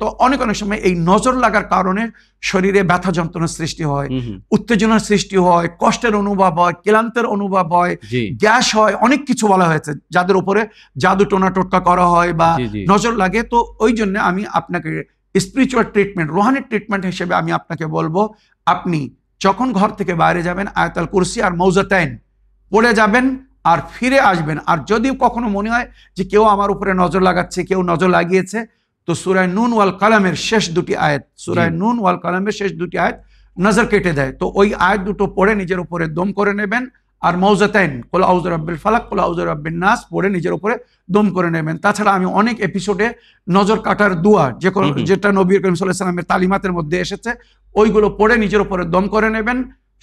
তো অনেক অনেক সময় এই নজর লাগার কারণে শরীরে ব্যথা যন্ত্রণার সৃষ্টি হয়, উত্তেজনার সৃষ্টি হয়, কষ্টের অনুভব হয়, ক্লান্তের অনুভব হয়, গ্যাস হয়, অনেক কিছু বলা হয়েছে যাদের উপরে জাদু টোনা টোটকা করা হয় বা নজর লাগে। তো ওই জন্য আমি আপনাকে স্পিরিচুয়াল ট্রিটমেন্ট, রুহানি ট্রিটমেন্ট হিসেবে আমি আপনাকে বলবো, আপনি যখন ঘর থেকে বাইরে যাবেন আয়াতুল কুরসি আর মৌজাতাইন পড়ে যাবেন আর ফিরে আসবেন। আর যদি কখনো মনে হয় যে কেউ আমার উপরে নজর লাগাচ্ছে, কেউ নজর লাগিয়েছে, তো সূরা নুন ওয়াল কালামের শেষ দুটি আয়াত, সূরা নুন ওয়াল কালামের শেষ দুটি আয়াত নজর কেটে দেয়। তো ওই আয়াত দুটো পড়ে নিজের উপরে দম করে নেবেন, আর মৌজাতাইন কুল আউযু বিরাব্বিল ফালাক কুল আউযু বিরাব্বিন নাস পড়ে নিজের উপরে দম করে নেবেন। তাছাড়া আমি অনেক এপিসোডে নজর কাটার দোয়া যেটা নবী করিম সাল্লাল্লাহু আলাইহি ওয়াসাল্লামের তালিমাতের মধ্যে এসেছে, ওইগুলো পড়ে নিজের উপরে দম করে নেবেন,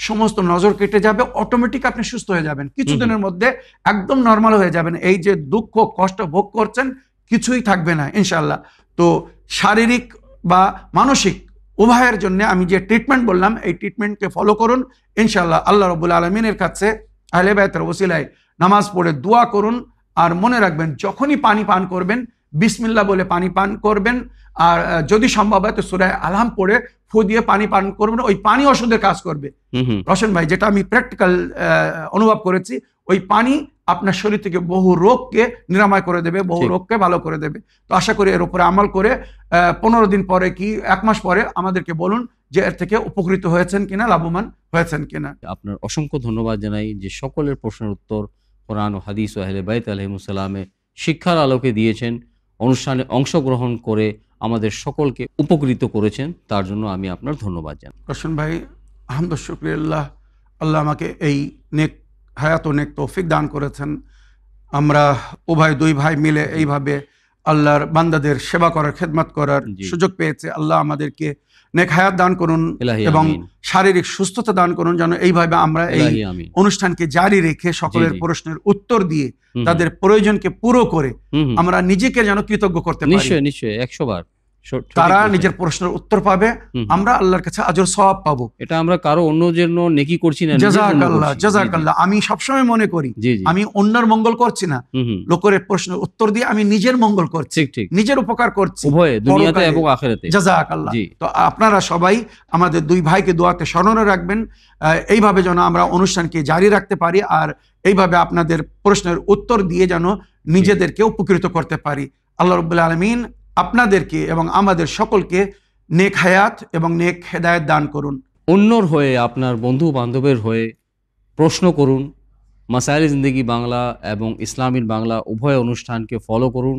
সমস্ত নজর কেটে যাবে, অটোমেটিক আপনি সুস্থ হয়ে যাবেন, কিছুদিনের মধ্যে একদম নর্মাল হয়ে যাবেন। এই যে দুঃখ কষ্ট ভোগ করছেন কিছুই থাকবে না ইনশাআল্লাহ। তো শারীরিক বা মানসিক উভয়ের জন্য আমি যে ট্রিটমেন্ট বললাম, এই ট্রিটমেন্টকে ফলো করুন ইনশাআল্লাহ। আল্লাহ রাব্বুল আলামিনের কাছে আহলে বায়তের ওসিলায় নামাজ পড়ে দোয়া করুন। আর মনে রাখবেন, যখনই পানি পান করবেন বিসমিল্লাহ বলে পানি পান করবেন, আর যদি সম্ভব হয় তো সূরা আলহাম পড়ে ফু দিয়ে পানি পান করবেন, ওই পানি ওষুধের কাজ করবে রশন ভাই, যেটা আমি প্র্যাকটিক্যাল অনুভব করেছি। ওই পানি আপনার শরীর থেকে বহু রোগকে নিরাময় করে দেবে, বহু রোগকে ভালো করে দেবে। তো আশা করি এর উপরে আমল করে 15 দিন পরে কি 1 মাস পরে আমাদেরকে বলুন যে এর থেকে উপকৃত হয়েছেন কিনা, লাভবান হয়েছেন কিনা। আপনার অসংখ্য ধন্যবাদ জানাই যে সকলের প্রশ্নের উত্তর কোরআন ও হাদিস ও আহলে বাইত আলাইহিমুস সালামে শিক্ষার আলোকে দিয়েছেন, অনুষ্ঠানে অংশগ্রহণ করে আমাদের সকলকে উপকৃত করেছেন, তার জন্য আমি আপনার ধন্যবাদ জানাই। রশন ভাই, আলহামদুলিল্লাহ, শুকরিয়াল্লাহ, আল্লাহ আমাকে এই নেক হায়াত ও নেক তৌফিক দান করেছেন। আমরা দুই ভাই মিলে এইভাবে আল্লাহর বান্দাদের সেবা করার, খেদমত করার সুযোগ পেয়েছে। আল্লাহ আমাদেরকে নেক হায়াত দান করুন এবং শারীরিক সুস্থতা দান করুন, যেন এইভাবে আমরা এই অনুষ্ঠানকে জারি রেখে সকলের প্রশ্নের উত্তর দিয়ে তাদের প্রয়োজনকে পুরো করে আমরা নিজেকে যেন কৃতজ্ঞ করতে পারি। নিশ্চয়ই নিশ্চয়ই, 100 বার তারা নিজের প্রশ্নের উত্তর পাবে, আমরা আল্লাহর কাছে আজর সওয়াব পাবো। এটা আমরা কারো অন্যের জন্য নেকি করছি না, জাযাকাল্লাহ জাযাকাল্লাহ। আমি সবসময় মনে করি আমি অন্যের মঙ্গল করছি না, লোকের প্রশ্নের উত্তর দিয়ে আমি নিজের মঙ্গল করছি, নিজের উপকার করছি, উভয়ে দুনিয়াতে এবং আখিরাতে। জাযাকাল্লাহ। তো আপনারা সবাই আমাদের দুই ভাইকে দোয়াতে স্মরণে রাখবেন, এইভাবে যেন আমরা অনুষ্ঠানকে জারি রাখতে পারি, আর এইভাবে আপনাদের প্রশ্নের উত্তর দিয়ে যেন নিজেদেরকে উপকৃত করতে পারি। আল্লাহ রাব্বুল আলামিন আপনাদেরকে এবং আমাদের সকলকে নেক হায়াত এবং নেক হেদায়েত দান করুন। অন্যর হয়ে, আপনার বন্ধু বান্ধবের হয়ে প্রশ্ন করুন। মাসাইল জিন্দেগি বাংলা এবং ইসলামিক বাংলা উভয় অনুষ্ঠানকে ফলো করুন।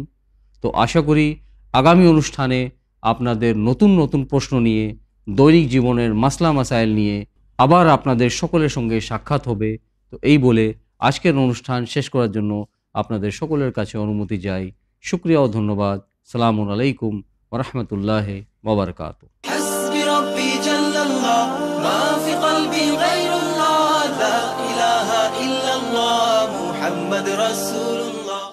তো আশা করি আগামী অনুষ্ঠানে আপনাদের নতুন নতুন প্রশ্ন নিয়ে, দৈনিক জীবনের মাসলা মাসাইল নিয়ে আবার আপনাদের সকলের সঙ্গে সাক্ষাৎ হবে। তো এই বলে আজকের অনুষ্ঠান শেষ করার জন্য আপনাদের সকলের কাছে অনুমতি চাই। শুকরিয়া ও ধন্যবাদ। সালামুন আলাইকুম ওয়া রাহমাতুল্লাহি ওয়া বারাকাতুহু। حسبي ربي جل الله ما في قلبي غير الله لا إله إلا الله محمد رسول الله